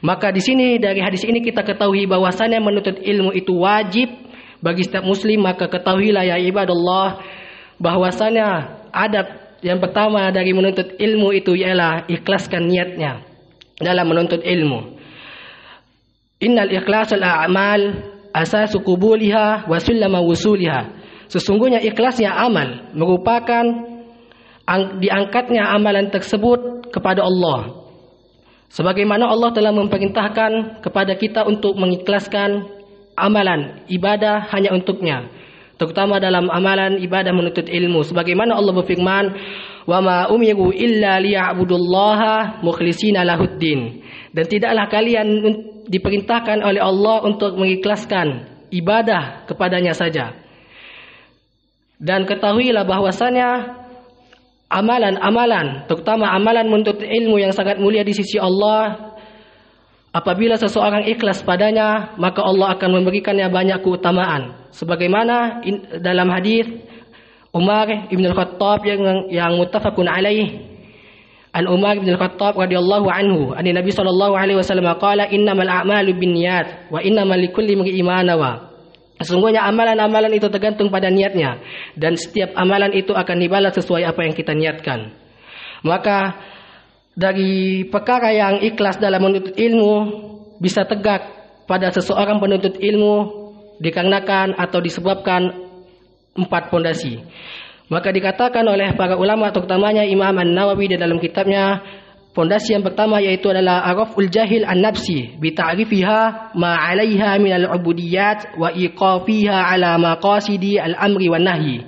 Maka di sini dari hadis ini kita ketahui bahwasanya menuntut ilmu itu wajib bagi setiap muslim. Maka ketahuilah ya ibadallah bahwasanya adab yang pertama dari menuntut ilmu itu ialah ikhlaskan niatnya dalam menuntut ilmu. Innal ikhlasul a'mal asasu qubuliha wa sullama wusuliha. Sesungguhnya ikhlasnya amal merupakan diangkatnya amalan tersebut kepada Allah. Sebagaimana Allah telah memerintahkan kepada kita untuk mengikhlaskan amalan ibadah hanya untuknya, terutama dalam amalan ibadah menuntut ilmu. Sebagaimana Allah berfirman, "Wa ma umiru illa liya'budullaha mukhlishina lahuddin." Dan tidaklah kalian diperintahkan oleh Allah untuk mengikhlaskan ibadah kepadanya saja. Dan ketahuilah bahwasanya amalan-amalan, terutama amalan menuntut ilmu yang sangat mulia di sisi Allah, apabila seseorang ikhlas padanya, maka Allah akan memberikannya banyak keutamaan. Sebagaimana dalam hadis Umar ibn al-Khattab yang muttafaqun alaih, an Umar ibn al-Khattab radhiyallahu anhu, an Nabi sallallahu alaihi wasallam qala innamal a'malu binniyat wa innamal likulli imrin ma nawa. Sesungguhnya amalan-amalan itu tergantung pada niatnya dan setiap amalan itu akan dibalas sesuai apa yang kita niatkan. Maka dari perkara yang ikhlas dalam menuntut ilmu bisa tegak pada seseorang penuntut ilmu dikarenakan atau disebabkan 4 pondasi. Maka dikatakan oleh para ulama terutamanya Imam An-Nawawi di dalam kitabnya, pondasi yang pertama yaitu adalah araful jahil an-nafsi bi ta'rifiha ma 'alaiha min al-'ubudiyat wa iqafiha 'ala maqasidi al-amri wan nahyi,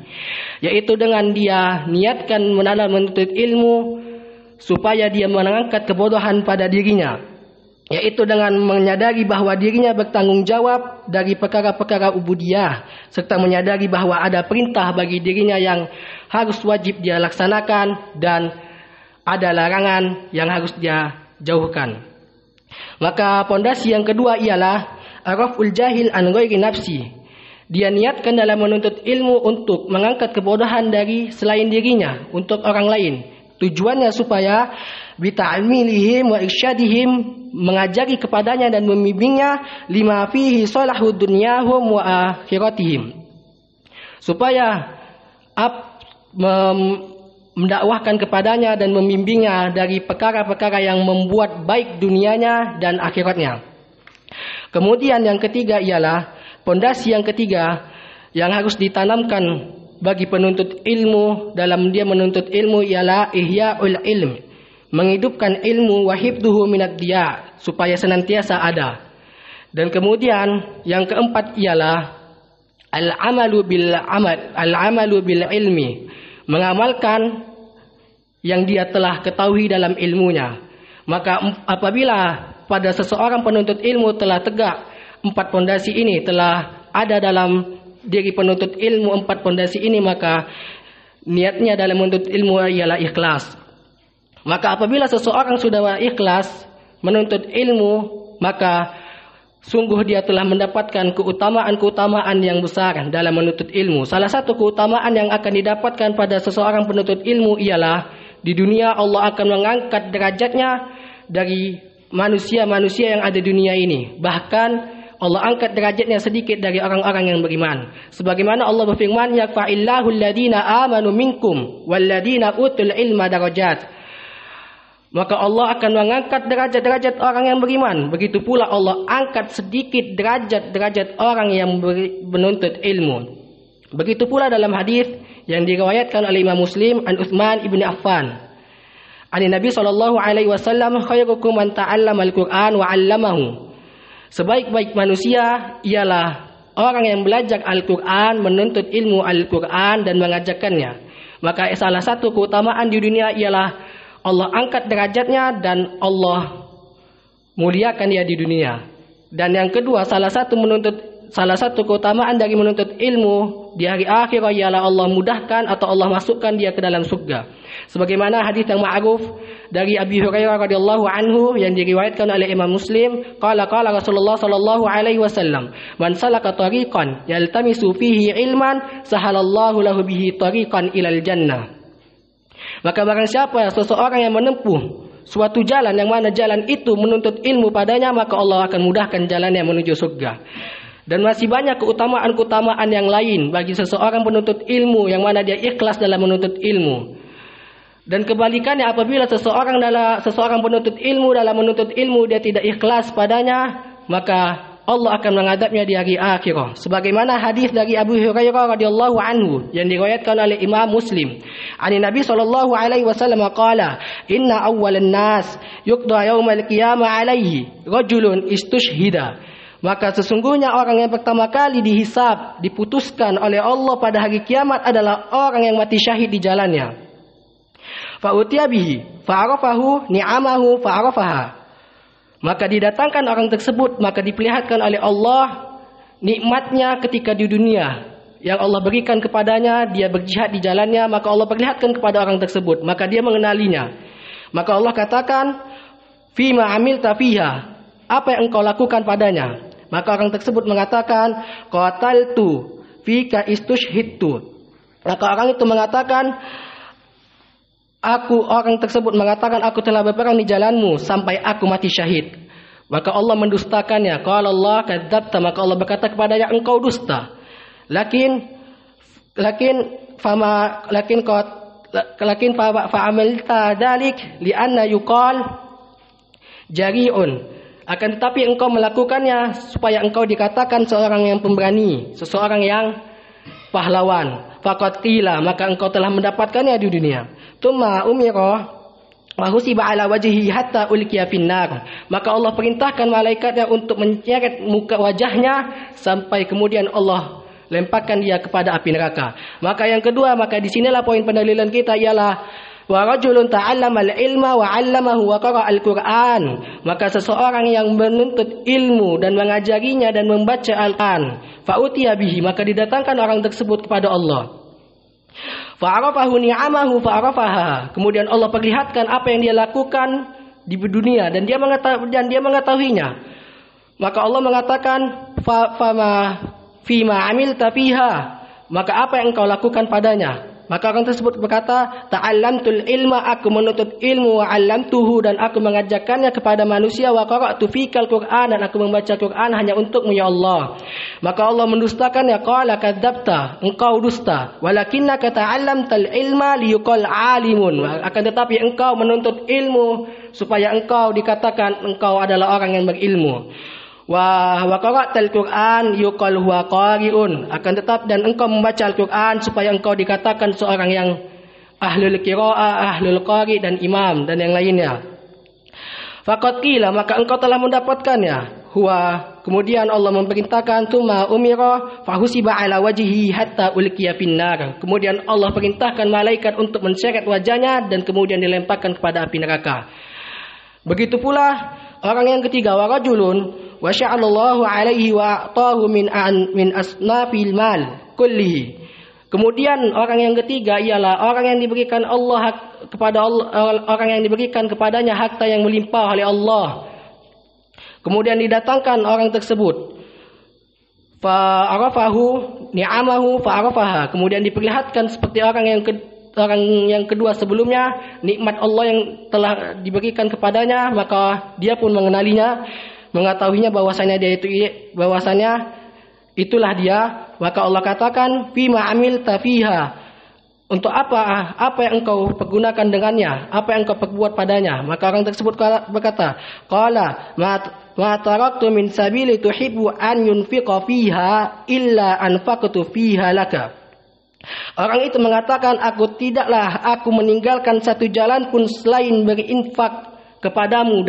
yaitu dengan dia niatkan menuntut ilmu supaya dia mengangkat kebodohan pada dirinya, yaitu dengan menyadari bahwa dirinya bertanggung jawab dari perkara-perkara ubudiyah serta menyadari bahwa ada perintah bagi dirinya yang harus wajib dia laksanakan dan ada larangan yang harus dia jauhkan. Maka pondasi yang kedua ialah araful jahil an ghairi nafsi. Dia niatkan dalam menuntut ilmu untuk mengangkat kebodohan dari selain dirinya untuk orang lain. Tujuannya supaya bita'amilihim wa irsyadihim, mengajari kepadanya dan membimbingnya lima fihi salahud dunyahum wa akhiratihim, supaya mendakwahkan kepadanya dan membimbingnya dari perkara-perkara yang membuat baik dunianya dan akhiratnya. Kemudian yang ketiga ialah pondasi yang ketiga yang harus ditanamkan bagi penuntut ilmu dalam dia menuntut ilmu ialah ihya'ul ilm, menghidupkan ilmu wa hifdhuhu minad diya, supaya senantiasa ada. Dan kemudian yang keempat ialah al-amalu bil ilmi, mengamalkan yang dia telah ketahui dalam ilmunya. Maka apabila pada seseorang penuntut ilmu telah tegak 4 pondasi ini, telah ada dalam diri penuntut ilmu 4 pondasi ini, maka niatnya dalam menuntut ilmu ialah ikhlas. Maka apabila seseorang sudah ikhlas menuntut ilmu, maka sungguh dia telah mendapatkan keutamaan-keutamaan yang besar dalam menuntut ilmu. Salah satu keutamaan yang akan didapatkan pada seseorang penuntut ilmu ialah di dunia Allah akan mengangkat derajatnya dari manusia-manusia yang ada di dunia ini. Bahkan Allah angkat derajatnya sedikit dari orang-orang yang beriman. Sebagaimana Allah berfirman, "Yarfa'illahu alladhina amanu minkum walladhina utul ilma darajat." Maka Allah akan mengangkat derajat-derajat orang yang beriman. Begitu pula Allah angkat sedikit derajat-derajat orang yang menuntut ilmu. Begitu pula dalam hadis yang diriwayatkan oleh Imam Muslim an Utsman ibn Affan. Ani Nabi sallallahu alaihi wasallam, khairukum man ta'allama al-Qur'an wa 'allamahu. Sebaik-baik manusia ialah orang yang belajar Al-Qur'an, menuntut ilmu Al-Qur'an dan mengajarkannya. Maka salah satu keutamaan di dunia ialah Allah angkat derajatnya dan Allah muliakan dia di dunia. Dan yang kedua, salah satu keutamaan dari menuntut ilmu di hari akhir ialah Allah mudahkan atau Allah masukkan dia ke dalam surga. Sebagaimana hadis yang ma'ruf dari Abi Hurairah radhiyallahu anhu yang diriwayatkan oleh Imam Muslim, qala Rasulullah sallallahu alaihi wasallam, "Man salaka tariqan yaltamisu fihi ilman, sahalallahu lahu bihi tariqan ilal jannah." Maka barang siapa seseorang yang menempuh suatu jalan yang mana jalan itu menuntut ilmu padanya, maka Allah akan mudahkan jalannya menuju surga. Dan masih banyak keutamaan-keutamaan yang lain bagi seseorang penuntut ilmu yang mana dia ikhlas dalam menuntut ilmu. Dan kebalikannya, apabila seseorang penuntut ilmu dalam menuntut ilmu dia tidak ikhlas padanya, maka Allah akan mengadabnya di hari akhirah. Sebagaimana hadis dari Abu Hurairah radhiyallahu anhu yang diriwayatkan oleh Imam Muslim. Ani Nabi sallallahu alaihi wasallam qala, "Inna awwalan nas yuqda yaumal qiyamah alaihi rajulun istushhida." Maka sesungguhnya orang yang pertama kali dihisab, diputuskan oleh Allah pada hari kiamat adalah orang yang mati syahid di jalannya. Fa utiya bihi fa'arafahu ni'amahu fa'arafaha. Maka didatangkan orang tersebut, maka diperlihatkan oleh Allah nikmatnya ketika di dunia yang Allah berikan kepadanya, dia berjihad di jalannya, maka Allah perlihatkan kepada orang tersebut, maka dia mengenalinya. Maka Allah katakan, "Fima amilta fiha," apa yang engkau lakukan padanya? Maka orang tersebut mengatakan, "Qataltu fika istushhidtu." Maka orang itu mengatakan, orang tersebut mengatakan, "Aku telah berperang di jalanmu sampai aku mati syahid." Maka Allah mendustakannya. Qala Allah kadzabta, maka Allah berkata kepadanya, "Engkau dusta." Lakin fa'amilta dzalik li'anna yuqal jari'un. Akan tetapi engkau melakukannya supaya engkau dikatakan seorang yang pemberani, seseorang yang pahlawan. Faqad qila, maka engkau telah mendapatkannya di dunia. Tsumma umira wa husiba ala wajhihi hatta ulqiya finnar. Maka Allah perintahkan malaikatnya untuk menyeret muka wajahnya sampai kemudian Allah lemparkan dia kepada api neraka. Maka yang kedua, maka di sinilah poin pendalilan kita ialah wa rajulun ta'allama al-ilma wa 'allamahu wa qara'a al-Qur'an. Maka seseorang yang menuntut ilmu dan mengajarinya dan membaca Al-Qur'an, fa utiya bihi, maka didatangkan orang tersebut kepada Allah. Fa'arafahu ni'amahu fa'arafaha. Kemudian Allah perlihatkan apa yang dia lakukan di dunia dan dia mengetahuinya. Maka Allah mengatakan, fima amilta fiha, maka apa yang engkau lakukan padanya? Maka orang tersebut berkata, ta'allamtul ilma, aku menuntut ilmu, wa 'allamtuhu, dan aku mengajarkannya kepada manusia, wa qara'tu fikal Qur'an, dan aku membaca Qur'an hanya untukmu ya Allah. Maka Allah mendustakannya, qala kadzabta, engkau dusta, walakinnaka ta'allamtal ilma liyuqal 'alimun. Akan tetapi engkau menuntut ilmu supaya engkau dikatakan engkau adalah orang yang berilmu. Wa qara'tal Qur'an yuqal huwa qari'un. Akan tetap dan engkau membaca Al-Qur'an supaya engkau dikatakan seorang yang ahlul qira'ah, ahlul qari, dan imam dan yang lainnya. Faqad qila, maka engkau telah mendapatkannya. kemudian Allah memerintahkan tsumma umira fahusiba ala wajhihi hatta ulqiya finnar. Kemudian Allah perintahkan malaikat untuk menseret wajahnya dan kemudian dilemparkan kepada api neraka. Begitu pula orang yang ketiga, wa rajulun wa sya'alallahu alaihi wa atahu min asnafil mal kullihi. Kemudian orang yang ketiga ialah orang yang diberikan orang yang diberikan kepadanya harta yang melimpah oleh Allah. Kemudian didatangkan orang tersebut, fa'arafahu ni'amahu fa'arafaha. Kemudian diperlihatkan seperti orang yang kedua sebelumnya, nikmat Allah yang telah diberikan kepadanya, maka dia pun mengenalinya, mengetahuinya bahwasanya itulah dia. Maka Allah katakan, fima amilta fiha, untuk apa yang engkau pergunakan dengannya, apa yang engkau perbuat padanya. Maka orang tersebut berkata, qala ma taraktu min sabili tuhibbu an yunfiqa fiha illa anfaqtu fiha laka. Orang itu mengatakan, tidaklah aku meninggalkan satu jalan pun selain berinfak kepadamu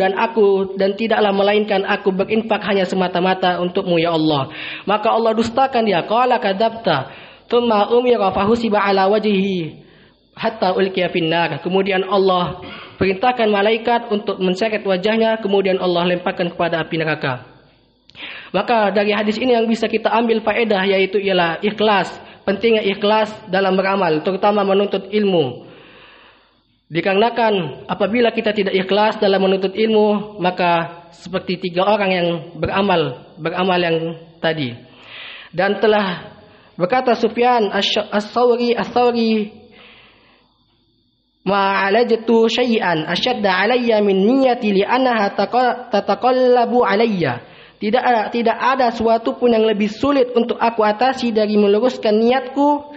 dan tidaklah melainkan aku berinfak hanya semata-mata untukmu ya Allah. Maka Allah dustakan dia. Qala kadzabta tsumma umira fahusiba ala wajhihi hatta ulqiya finnar. Kemudian Allah perintahkan malaikat untuk menseret wajahnya, kemudian Allah lemparkan kepada api neraka. Maka dari hadis ini yang bisa kita ambil faedah yaitu ialah ikhlas, pentingnya ikhlas dalam beramal, terutama menuntut ilmu. Dikarenakan apabila kita tidak ikhlas dalam menuntut ilmu, maka seperti tiga orang yang beramal yang tadi. Dan telah berkata Sufyan as-Tsawri ma'alajtu syai'an asyadda alayya min niyyati li'annaha tataqallabu alayya. Tidak ada suatu pun yang lebih sulit untuk aku atasi dari meluruskan niatku,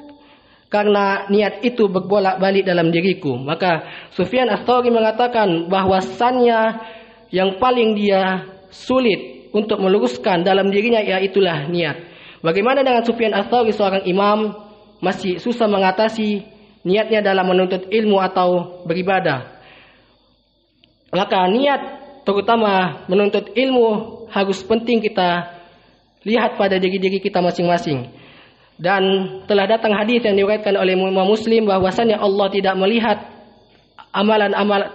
karena niat itu berbolak-balik dalam diriku. Maka Sufyan as-Tsawri mengatakan bahwasannya yang paling dia sulit untuk meluruskan dalam dirinya yaitulah niat. Bagaimana dengan Sufyan as-Tsawri, seorang imam, masih susah mengatasi niatnya dalam menuntut ilmu atau beribadah. Maka niat, terutama menuntut ilmu, harus penting kita lihat pada diri-diri kita masing-masing. Dan telah datang hadis yang diriwayatkan oleh Imam Muslim bahwasannya Allah tidak melihat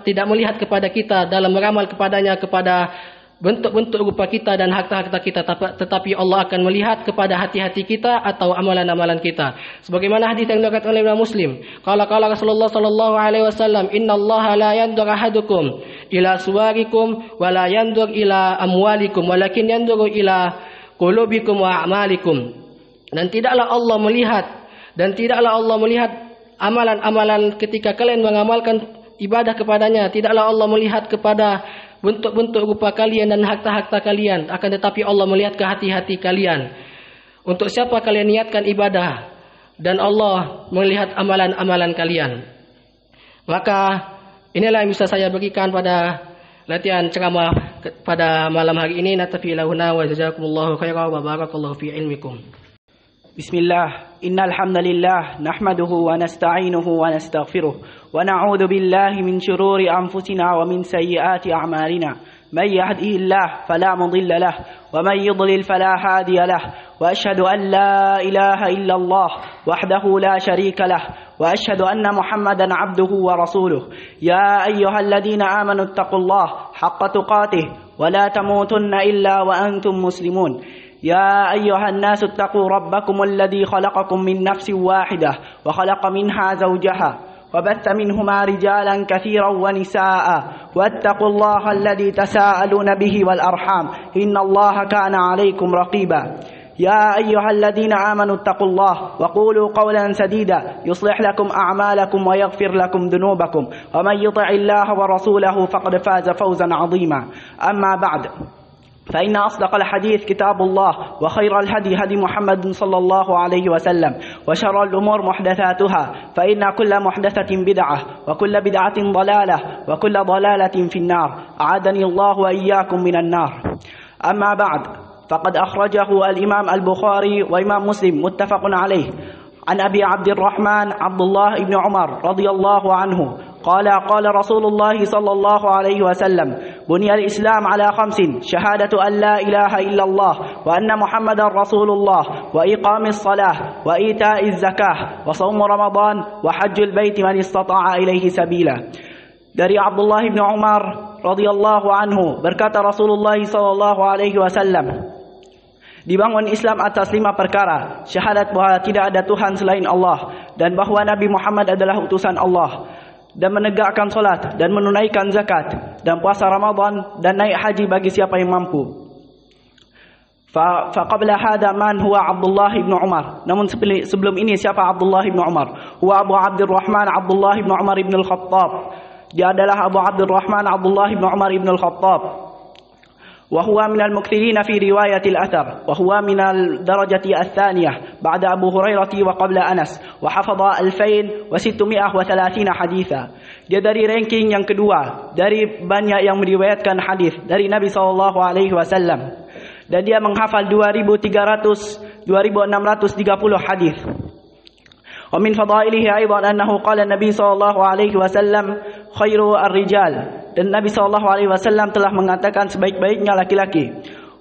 tidak melihat kepada kita dalam beramal kepadanya, kepada bentuk-bentuk rupa kita dan harta-harta kita, tetapi Allah akan melihat kepada hati-hati kita atau amalan-amalan kita. Sebagaimana hadis yang diriwayatkan oleh Imam Muslim, qala Rasulullah sallallahu alaihi wasallam, innallaha la yanzur ahadukum ila suwarikum wa la yanzur ila amwalikum walakin yanzuru ila qulubikum wa a'malikum. Dan tidaklah Allah melihat amalan-amalan ketika kalian mengamalkan ibadah kepadanya. Tidaklah Allah melihat kepada bentuk-bentuk rupa kalian dan harta-harta kalian, akan tetapi Allah melihat ke hati-hati kalian. Untuk siapa kalian niatkan ibadah, dan Allah melihat amalan-amalan kalian. Maka inilah yang bisa saya berikan pada latihan ceramah pada malam hari ini. Natafi lahuna wa jazakumullahu khairan wa barakallahu fi ilmikum. Bismillah, innal hamdalillah nahmaduhu wa nasta'inuhu wa nastaghfiruh wa na'udzu billahi min shururi anfusina wa min sayyiati a'malina. Man yahdihillahu fala mudilla lahu wa man yudlil fala hadiya lahu. Wa ashhadu an la ilaha illallah wahdahu la sharika lahu wa ashhadu anna Muhammadan 'abduhu wa rasuluh. Ya ayyuhalladhina amanu ittaqullaha haqqa tuqatih wa la tamutunna illa wa antum muslimun. يا أيها الناس اتقوا ربكم الذي خلقكم من نفس واحدة وخلق منها زوجها وبث منهما رجالا كثيرا ونساء واتقوا الله الذي تساءلون به والأرحام إن الله كان عليكم رقيبا. يا أيها الذين آمنوا اتقوا الله وقولوا قولا سديدا يصلح لكم أعمالكم ويغفر لكم ذنوبكم ومن يطع الله ورسوله فقد فاز فوزا عظيما. أما بعد، فإن أصدق الحديث كتاب الله وخير الهدي هدي محمد صلى الله عليه وسلم وشر الأمور محدثاتها فإن كل محدثة بدعة وكل بدعة ضلالة وكل ضلالة في النار. أعاذني الله وإياكم من النار. أما بعد، فقد أخرجه الإمام البخاري وإمام مسلم متفق عليه عن أبي عبد الرحمن عبد الله بن عمر رضي الله عنه قال قال رسول الله صلى الله عليه وسلم Buniyal Islam ala khamsin, syahadatu an la ilaha illallah wa anna Muhammadar Rasulullah wa iqamis salah wa ita'iz zakah wa shaum Ramadan wa hajjul baiti man istata'a ilaihi sabila. Dari Abdullah bin Umar radhiyallahu anhu berkata Rasulullah sallallahu alaihi wasallam, dibangun Islam atas 5 perkara: syahadat bahawa tidak ada Tuhan selain Allah dan bahawa Nabi Muhammad adalah utusan Allah, dan menegakkan solat dan menunaikan zakat dan puasa Ramadan dan naik haji bagi siapa yang mampu. Faqabla hadha man huwa Abdullah bin Umar. Namun sebelum ini siapa Abdullah bin Umar? Huwa Abu Abdurrahman Abdullah bin Umar ibn al-Khattab. Dia adalah Abu Abdurrahman Abdullah bin Umar ibn al-Khattab. وهو من المكثرين في رواية الأثر وهو من الدرجة الثانية بعد أبو هريرة وقبل أنس وحفظ 2630 حديثا. Dia dari ranking yang kedua dari banyak yang meriwayatkan hadis dari Nabi sallallahu alaihi wasallam, dan dia menghafal 2630 hadis. ومن فضائله أيضا أنه قال النبي صلى الله عليه وسلم خير الرجال, dan Nabi SAW telah mengatakan sebaik-baiknya laki-laki.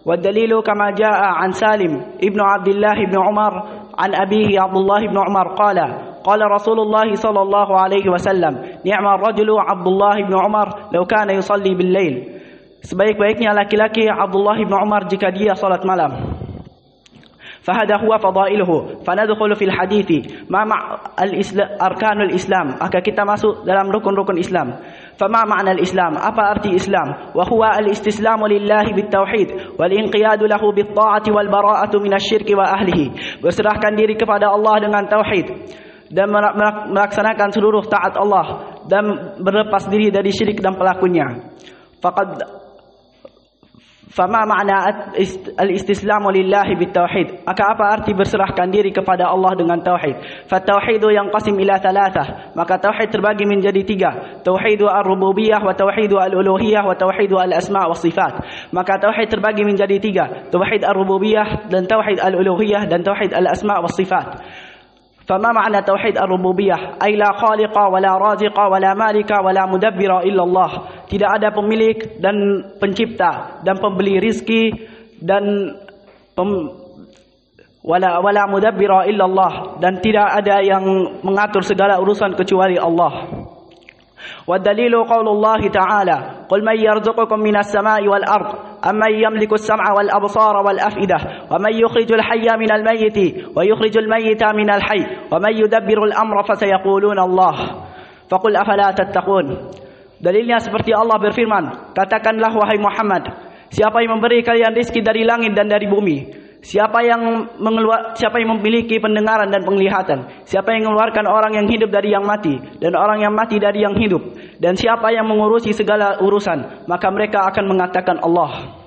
Wadalilu kama jaa an Salim ibnu Abdullah ibnu Umar an abihi Abdullah ibnu Umar qala Rasulullah sallallahu alaihi wasallam ni'ma ar-rajulu Abdullah ibnu Umar law kana yusalli bil-lail. Sebaik-baiknya laki-laki Abdullah ibnu Umar jika dia salat malam. فهذا هو فضائله. فندخل في الحديث ما أركان الإسلام. Maka kita masuk dalam rukun-rukun Islam. فما معنى الإسلام? Apa arti Islam? وهو الاستسلام لله بالتوحيد والانقياد له بالطاعة والبراءة من الشرك وأهله. Berserahkan diri kepada Allah dengan tauhid dan melaksanakan seluruh taat Allah dan berlepas diri dari syirik dan pelakunya. Fama makna al-istislamu lillahi bitauhid. Maka apa arti berserahkan diri kepada Allah dengan tauhid? Fatauhidu yanqasim ila thalathah. Maka tauhid terbagi menjadi 3. Tauhidu ar-rububiyah wa tauhidu al-uluhiyah wa tauhidu al-asma' wa sifat. Maka tauhid terbagi menjadi 3. Tauhid ar-rububiyah dan tauhid al-uluhiyah dan tauhid al-asma' wa sifat. فما معنى توحيد الربوبية؟ أي لا خالق ولا رازق ولا مالك ولا مدبر إلا الله. Tidak ada pemilik dan pencipta dan pembeli rizki dan wala mudabbira illa Allah, dan tidak ada yang mengatur segala urusan kecuali Allah. والدليل قول الله تعالى قل من يرزقكم من السماء والأرض أمن يملك السمع والأبصار والأفئدة ومن يخرج الحي من الميت ويخرج الميت من الحي ومن يدبر الأمر فسيقولون الله فقل أفلا تتقون. Dalilnya seperti Allah berfirman, katakanlah wahai Muhammad, siapa yang memberi kalian rizki dari langit dan dari bumi? Siapa yang memiliki pendengaran dan penglihatan? Siapa yang mengeluarkan orang yang hidup dari yang mati dan orang yang mati dari yang hidup? Dan siapa yang mengurusi segala urusan? Maka mereka akan mengatakan Allah.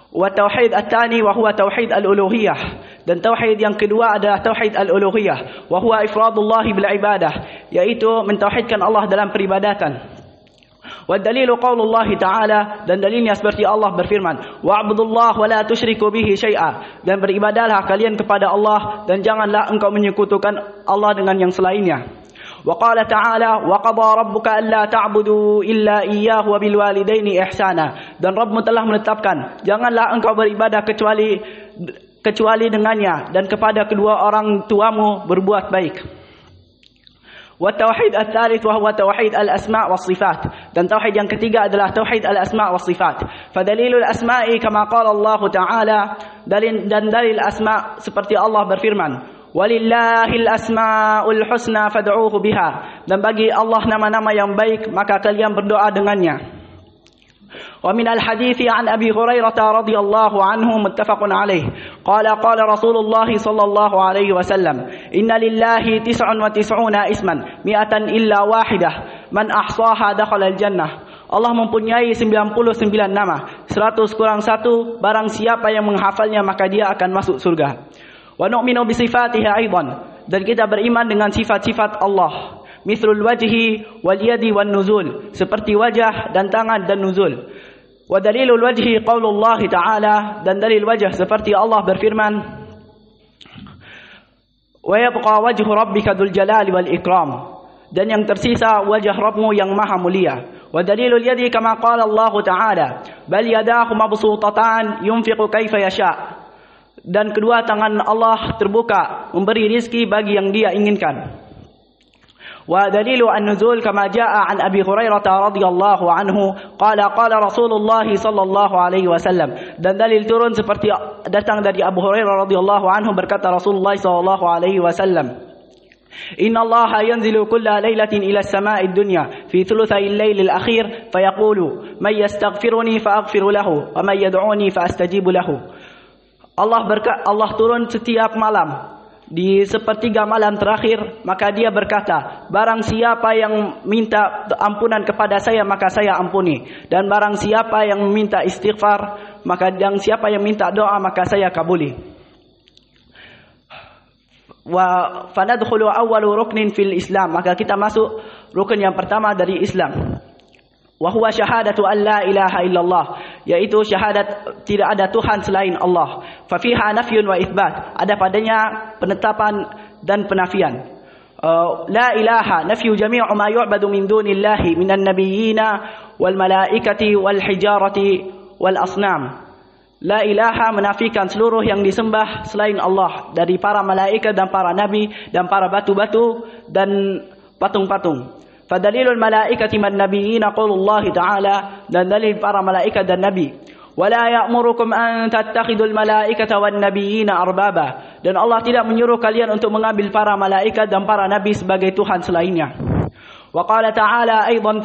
Wa tauhid at-tani wa huwa tauhid al-uluhiyah. Dan tauhid yang kedua adalah tauhid al-uluhiyah, wa huwa ifradullah bil ibadah, yaitu mentauhidkan Allah dalam peribadatan. والدليل قول الله تعالى, dan dalilnya seperti Allah berfirman, wa'budullah wa la tusyriku bihi syai'a, dan beribadahlah kalian kepada Allah dan janganlah engkau menyekutukan Allah dengan yang selainnya. Wa qala ta'ala wa qada rabbuka alla ta'budu illa iyyahu wa bil walidaini ihsana, dan Rabbmu telah menetapkan janganlah engkau beribadah kecuali dengannya, dan kepada kedua orang tuamu berbuat baik. والتوحيد الثالث وهو توحيد الأسماء والصفات. Dan tauhid yang ketiga adalah tauhid al-asma' was-sifat. Fadalilul asma'i kama qala Allah Ta'ala, dan dalil asma' seperti Allah berfirman, walillahil asma'ul husna fad'uuhu biha, dan bagi Allah nama-nama yang baik maka kalian berdoa dengannya. ومن الحديث عن أبي هريرة رضي الله عنه متفق عليه قال رسول الله صلى الله عليه وسلم إن لله 99 اسما 100 إلا واحدة من أحصاها دخل الجنة. Allah mempunyai 99 nama, 100 kurang 1, barang siapa yang menghafalnya maka dia akan masuk surga. Wa nu'minu bi sifatihi aidan, dan kita beriman dengan sifat-sifat Allah. Mithlul wajhi wal yadi wan nuzul, seperti wajah dan tangan dan nuzul. Wa dalilul wajhi qaulullah ta'ala, dan dalil wajah seperti Allah berfirman, wa yabqa wajhu rabbika dzul jalali wal ikram, dan yang tersisa wajah Rabbmu yang maha mulia. ودليل اليد كما قال الله تعالى بل يداه مبسوطتان ينفق كيف يشاء. Dan kedua tangan Allah terbuka memberi rizki bagi yang Dia inginkan. ودليل النزول كما جاء عن أبي هريرة رضي الله عنه قال قال رسول الله صلى الله عليه وسلم. Dan dalil turun seperti datang dari Abu Hurairah radhiyallahu anhu, berkata Rasulullah sallallahu alaihi wasallam, إن الله ينزل كل ليلة إلى السماء الدنيا في ثلثي الليل الأخير فيقول من يستغفرني فأغفر له ومن يدعوني فأستجيب له. Allah turun setiap malam di sepertiga malam terakhir, maka Dia berkata, barang siapa yang minta ampunan kepada saya maka saya ampuni, dan barang siapa yang minta istighfar, maka dan siapa yang minta doa maka saya kabuli. Wa fanadkhulu awwalu ruknin fil Islam, maka kita masuk rukun yang pertama dari Islam. Wa huwa syahadatu an la ilaha illallah, yaitu syahadat tidak ada Tuhan selain Allah. Fa fiha nafyun wa itsbat, ada padanya penetapan dan penafian. La ilaha nafyu jami'u ma yu'badu min dunillahi minan nabiyyina wal malaikati wal hijarati wal asnam. La ilaha menafikan seluruh yang disembah selain Allah, dari para malaikat dan para nabi dan para batu-batu dan patung-patung. Fadalilul malaikati man nabiyina qaulullah ta'ala, dan dalil para malaikat dan nabi. Wala ya'murukum an tattakhidul malaikata wan nabiyina arbaba, dan Allah tidak menyuruh kalian untuk mengambil para malaikat dan para nabi sebagai Tuhan selainnya. Wa qala ta'ala aidan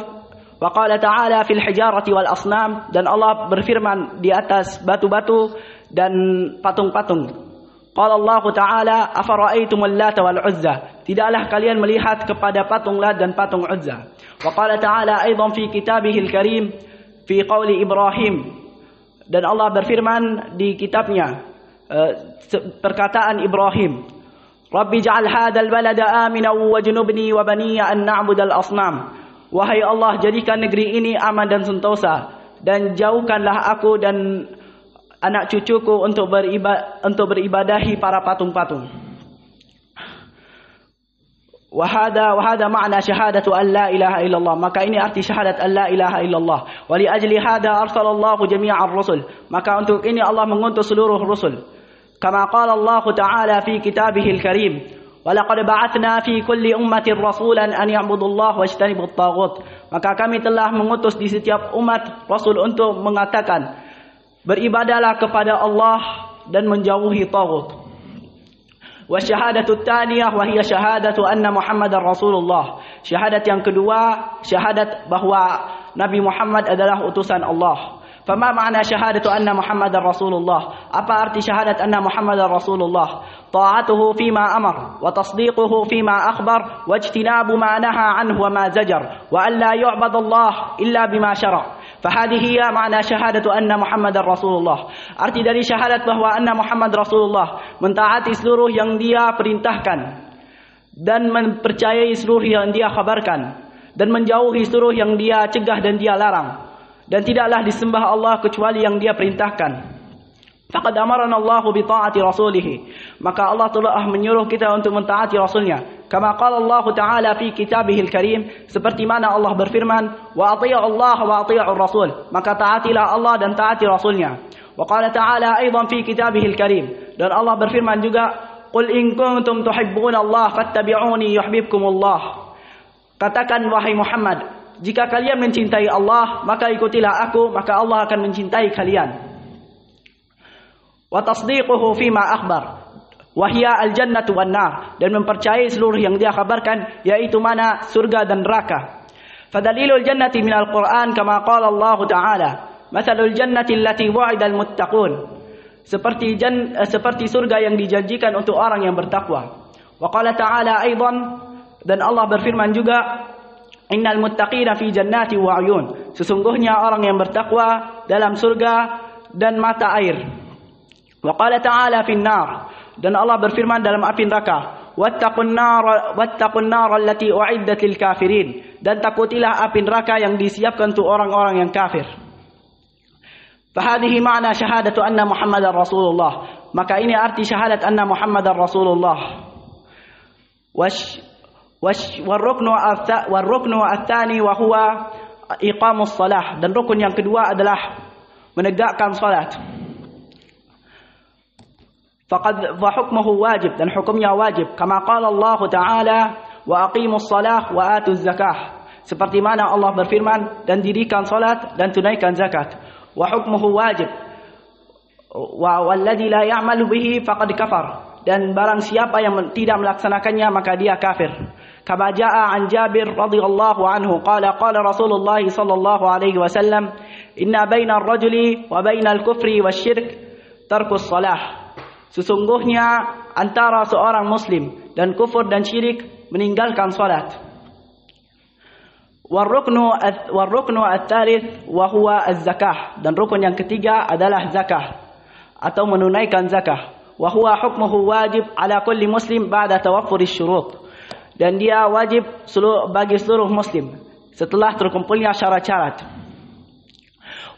Waqala ta'ala fil hijarati wal asnam, dan Allah berfirman di atas batu-batu dan patung-patung. Qala Allah Ta'ala afara'aitumul Lata wal Uzza, tidaklah kalian melihat kepada patung Lat dan patung Uzza. Waqala ta'ala aidan fi kitabihil karim fi qauli Ibrahim, dan Allah berfirman di kitabnya perkataan Ibrahim, Rabbi ja'al hadzal balada aminan wajnubni wa baniya an na'budal asnam. Wahai Allah, jadikan negeri ini aman dan sentosa, dan jauhkanlah aku dan anak cucuku untuk beribadahi para patung-patung. Wahada makna syahadatu an la ilaha illallah, maka ini arti syahadat an la ilaha illallah. Wa li ajli hada arsalallahu jami'ar rusul, maka untuk ini Allah mengutus seluruh rusul. Kama qala Allah Ta'ala fi kitabihil karim, walaqad ba'atsna fi kulli ummatin rasulan an ya'budullaha wajtanibut taghut. Maka kami telah mengutus di setiap umat rasul untuk mengatakan, beribadahlah kepada Allah dan menjauhi taghut. Wa syahadatu tsaniyah wa hiya syahadatu anna Muhammadar Rasulullah. Syahadat yang kedua, syahadat bahwa Nabi Muhammad adalah utusan Allah. Fama makna syahadatu anna Muhammadar Rasulullah? Apa arti syahadat anna Muhammadar Rasulullah? Ta'atuhu fima amar wa tasdiquhu fima akhbar wa ijtinabu ma naha anhu wa ma zajar wa an la yu'badallah illa bima syara'. Fahadihi hiya makna syahadatu anna Muhammadar Rasulullah. Arti dari syahadat bahwa anna Muhammad Rasulullah, mentaati seluruh yang Dia perintahkan dan mempercayai seluruh yang Dia khabarkan, dan menjauhi seluruh yang Dia cegah dan Dia larang, dan tidaklah disembah Allah kecuali yang Dia perintahkan. Faqad amarana Allah bi ta'ati rasulih, maka Allah telah menyuruh kita untuk mentaati rasulnya. Kama qala Allah Ta'ala fi kitabihil karim, seperti mana Allah berfirman, wa athi'u Allah wa athi'ur rasul, maka taatilah Allah dan taati rasulnya. Wa qala Ta'ala aidan fi kitabihil karim, dan Allah berfirman juga, qul in kuntum tuhibbuna Allah fattabi'uni yuhibbukumullah. Katakan wahai Muhammad, jika kalian mencintai Allah, maka ikutilah aku, maka Allah akan mencintai kalian. Wa tasdiquhu fima akhbar wa hiya al-jannatu wan nar, dan mempercayai seluruh yang Dia kabarkan, yaitu mana surga dan neraka. Fadalilul jannati minal Qur'an kama qala Allah Ta'ala, mathalul jannati allati wa'ida al-muttaqun, seperti surga yang dijanjikan untuk orang yang bertakwa. Wa qala Ta'ala aidan, dan Allah berfirman juga, innal muttaqina fi jannati wa 'uyun, sesungguhnya orang yang bertakwa dalam surga dan mata air. Wa qala ta'ala fin nar, dan Allah berfirman dalam api neraka, wattaqun nar allati u'iddat lil kafirin, dan takutilah api neraka yang disiapkan untuk orang-orang yang kafir. Fahadhihi ma'na syahadatu anna Muhammadar Rasulullah, maka ini arti syahadat anna Muhammadar Rasulullah. والركن الثاني وهو iqamus salah, dan rukun yang kedua adalah menegakkan salat. Faqad wa hukmuhu wajib, dan hukumnya wajib. Kama qala Allah Ta'ala wa aqimus salah wa atuz zakah. Seperti mana Allah berfirman, dan dirikan salat dan tunaikan zakat. Wa hukmuhu wajib. Wa walladzi la ya'malu bihi faqad kafar. Dan barang siapa yang tidak melaksanakannya maka dia kafir. Kama jaa an Jabir radhiyallahu anhu qala qala Rasulullah sallallahu alaihi wasallam, inna baina ar-rajuli wa baina al-kufri wasyirk tarkus salah. Sesungguhnya antara seorang muslim dan kufur dan syirik meninggalkan salat. Warruknu ats-tsalits wa huwa az-zakah, dan rukun yang ketiga adalah zakah atau menunaikan zakah. Wa huwa hukmuhu wajib ala kulli muslim ba'da tawaffur asy-syurut, dan dia wajib bagi seluruh muslim setelah terkumpulnya syarat-syarat.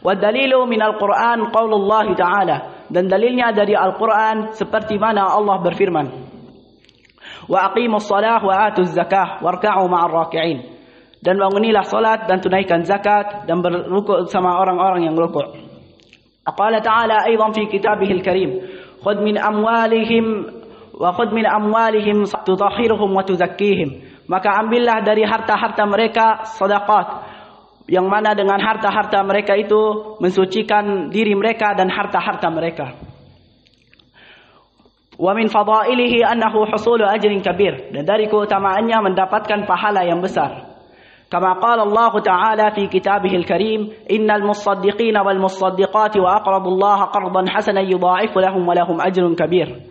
Wa dalilu minal Qur'an qaulullah ta'ala, dan dalilnya dari Al-Quran seperti mana Allah berfirman, wa aqimus salah wa atuz zakah warka'u ma'ar raki'in, dan bangunilah salat dan tunaikan zakat dan berrukuk sama orang-orang yang rukuk. Qala ta'ala aidan fi kitabihil karim, khudh min amwalihim tutahhiruhum wa tuzakkihim, maka ambillah dari harta-harta mereka sedekah, yang mana dengan harta-harta mereka itu mensucikan diri mereka dan harta-harta mereka. Wa min fadailihi annahu husulu ajrin kabir, dan dari keutamaannya mendapatkan pahala yang besar. Kama qala Allah Ta'ala fi kitabihil karim, innal musaddiqina wal musaddiqati wa aqradu Allah qardan hasanan yudha'ifu lahum wa lahum ajrun kabir.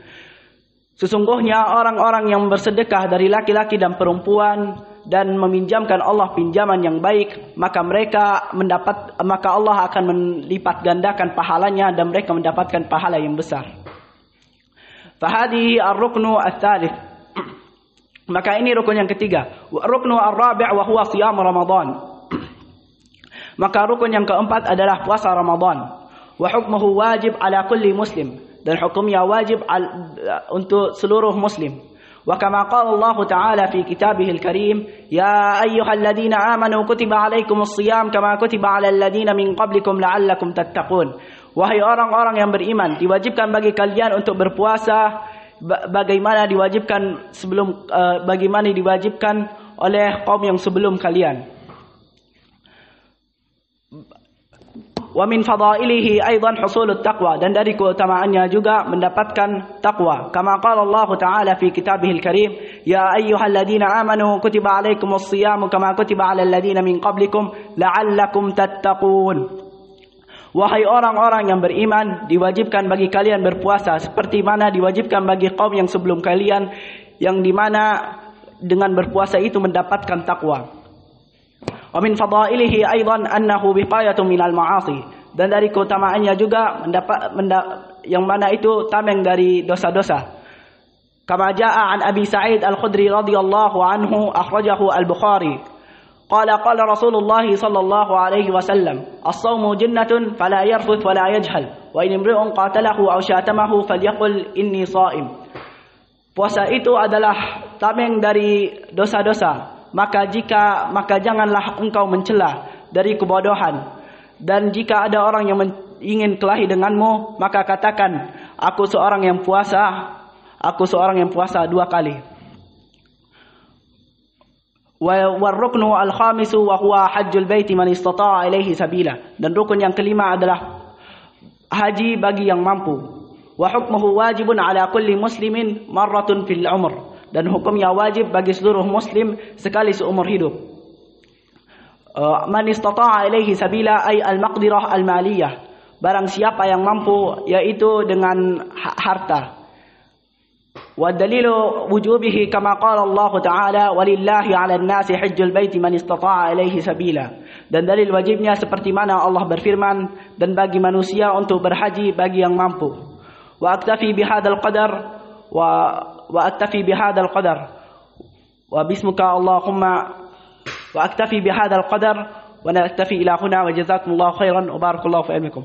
Sesungguhnya orang-orang yang bersedekah dari laki-laki dan perempuan dan meminjamkan Allah pinjaman yang baik, maka Allah akan melipat gandakan pahalanya dan mereka mendapatkan pahala yang besar. Fahadihi ar-ruknu ats-tsalits, maka ini rukun yang ketiga. Ruknu ar-rabi' wa huwa shiyam Ramadan, maka rukun yang keempat adalah puasa Ramadan. Wa hukmuhu wajib ala kulli muslim, dan hukumnya wajib untuk seluruh muslim. Wa kama qala Allah Ta'ala fi kitabihil karim, ya ayyuhalladzina amanu kutiba alaikumus shiyam kama kutiba alal ladzina min qablikum la'allakum tattaqun. Wahai orang-orang yang beriman, diwajibkan bagi kalian untuk berpuasa bagaimana diwajibkan oleh kaum yang sebelum kalian. Wa min fadailihi aidan husulut taqwa, dan dari keutamaannya juga mendapatkan taqwa. Kama qala Allah Ta'ala fi kitabihil karim, ya ayyuhalladzina amanu kutiba alaikumus shiyamu kama kutiba alal ladzina min qablikum la'allakum tattaqun. Wahai orang-orang yang beriman, diwajibkan bagi kalian berpuasa seperti mana diwajibkan bagi kaum yang sebelum kalian, yang dimana dengan berpuasa itu mendapatkan taqwa. Wa min fadailihi aidan annahu biqayatun minal ma'asi, dan dari keutamaannya juga yang mana itu tameng dari dosa-dosa. Kama jaa an Abi Sa'id Al-Khudri radhiyallahu anhu akhrajahu Al-Bukhari qala qala Rasulullah sallallahu alaihi wasallam, as-shawmu jannatun fala yarfuth wala yajhal wa in imri'un qatalahu aw syatamahu falyaqul inni sha'im. Puasa itu adalah tameng dari dosa-dosa, maka janganlah engkau mencela dari kebodohan, dan jika ada orang yang ingin kelahi denganmu, maka katakan aku seorang yang puasa 2 kali. Wa ruknu al-khamisu wa huwa hajjul baiti man istata'a ilaihi sabila, dan rukun yang kelima adalah haji bagi yang mampu. Wa hukmuhu wajibun ala kulli muslimin marratun fil umr, dan hukumnya wajib bagi seluruh muslim sekali seumur hidup. Man istata'a ilaihi sabila ay al-maqdirah al-maliyah, barang siapa yang mampu, yaitu dengan harta. Wa dalilu wujubihi kama qala Allah Ta'ala walillahi 'alan nasi hajjul baiti man istata'a ilaihi sabila, dan dalil wajibnya seperti mana Allah berfirman, dan bagi manusia untuk berhaji bagi yang mampu. Wa aktafi bihadzal qadar وأكتفي بهذا القدر وباسمك اللهم وأكتفي بهذا القدر ونكتفي إلى هنا وجزاكم الله خيرا وبارك الله في علمكم.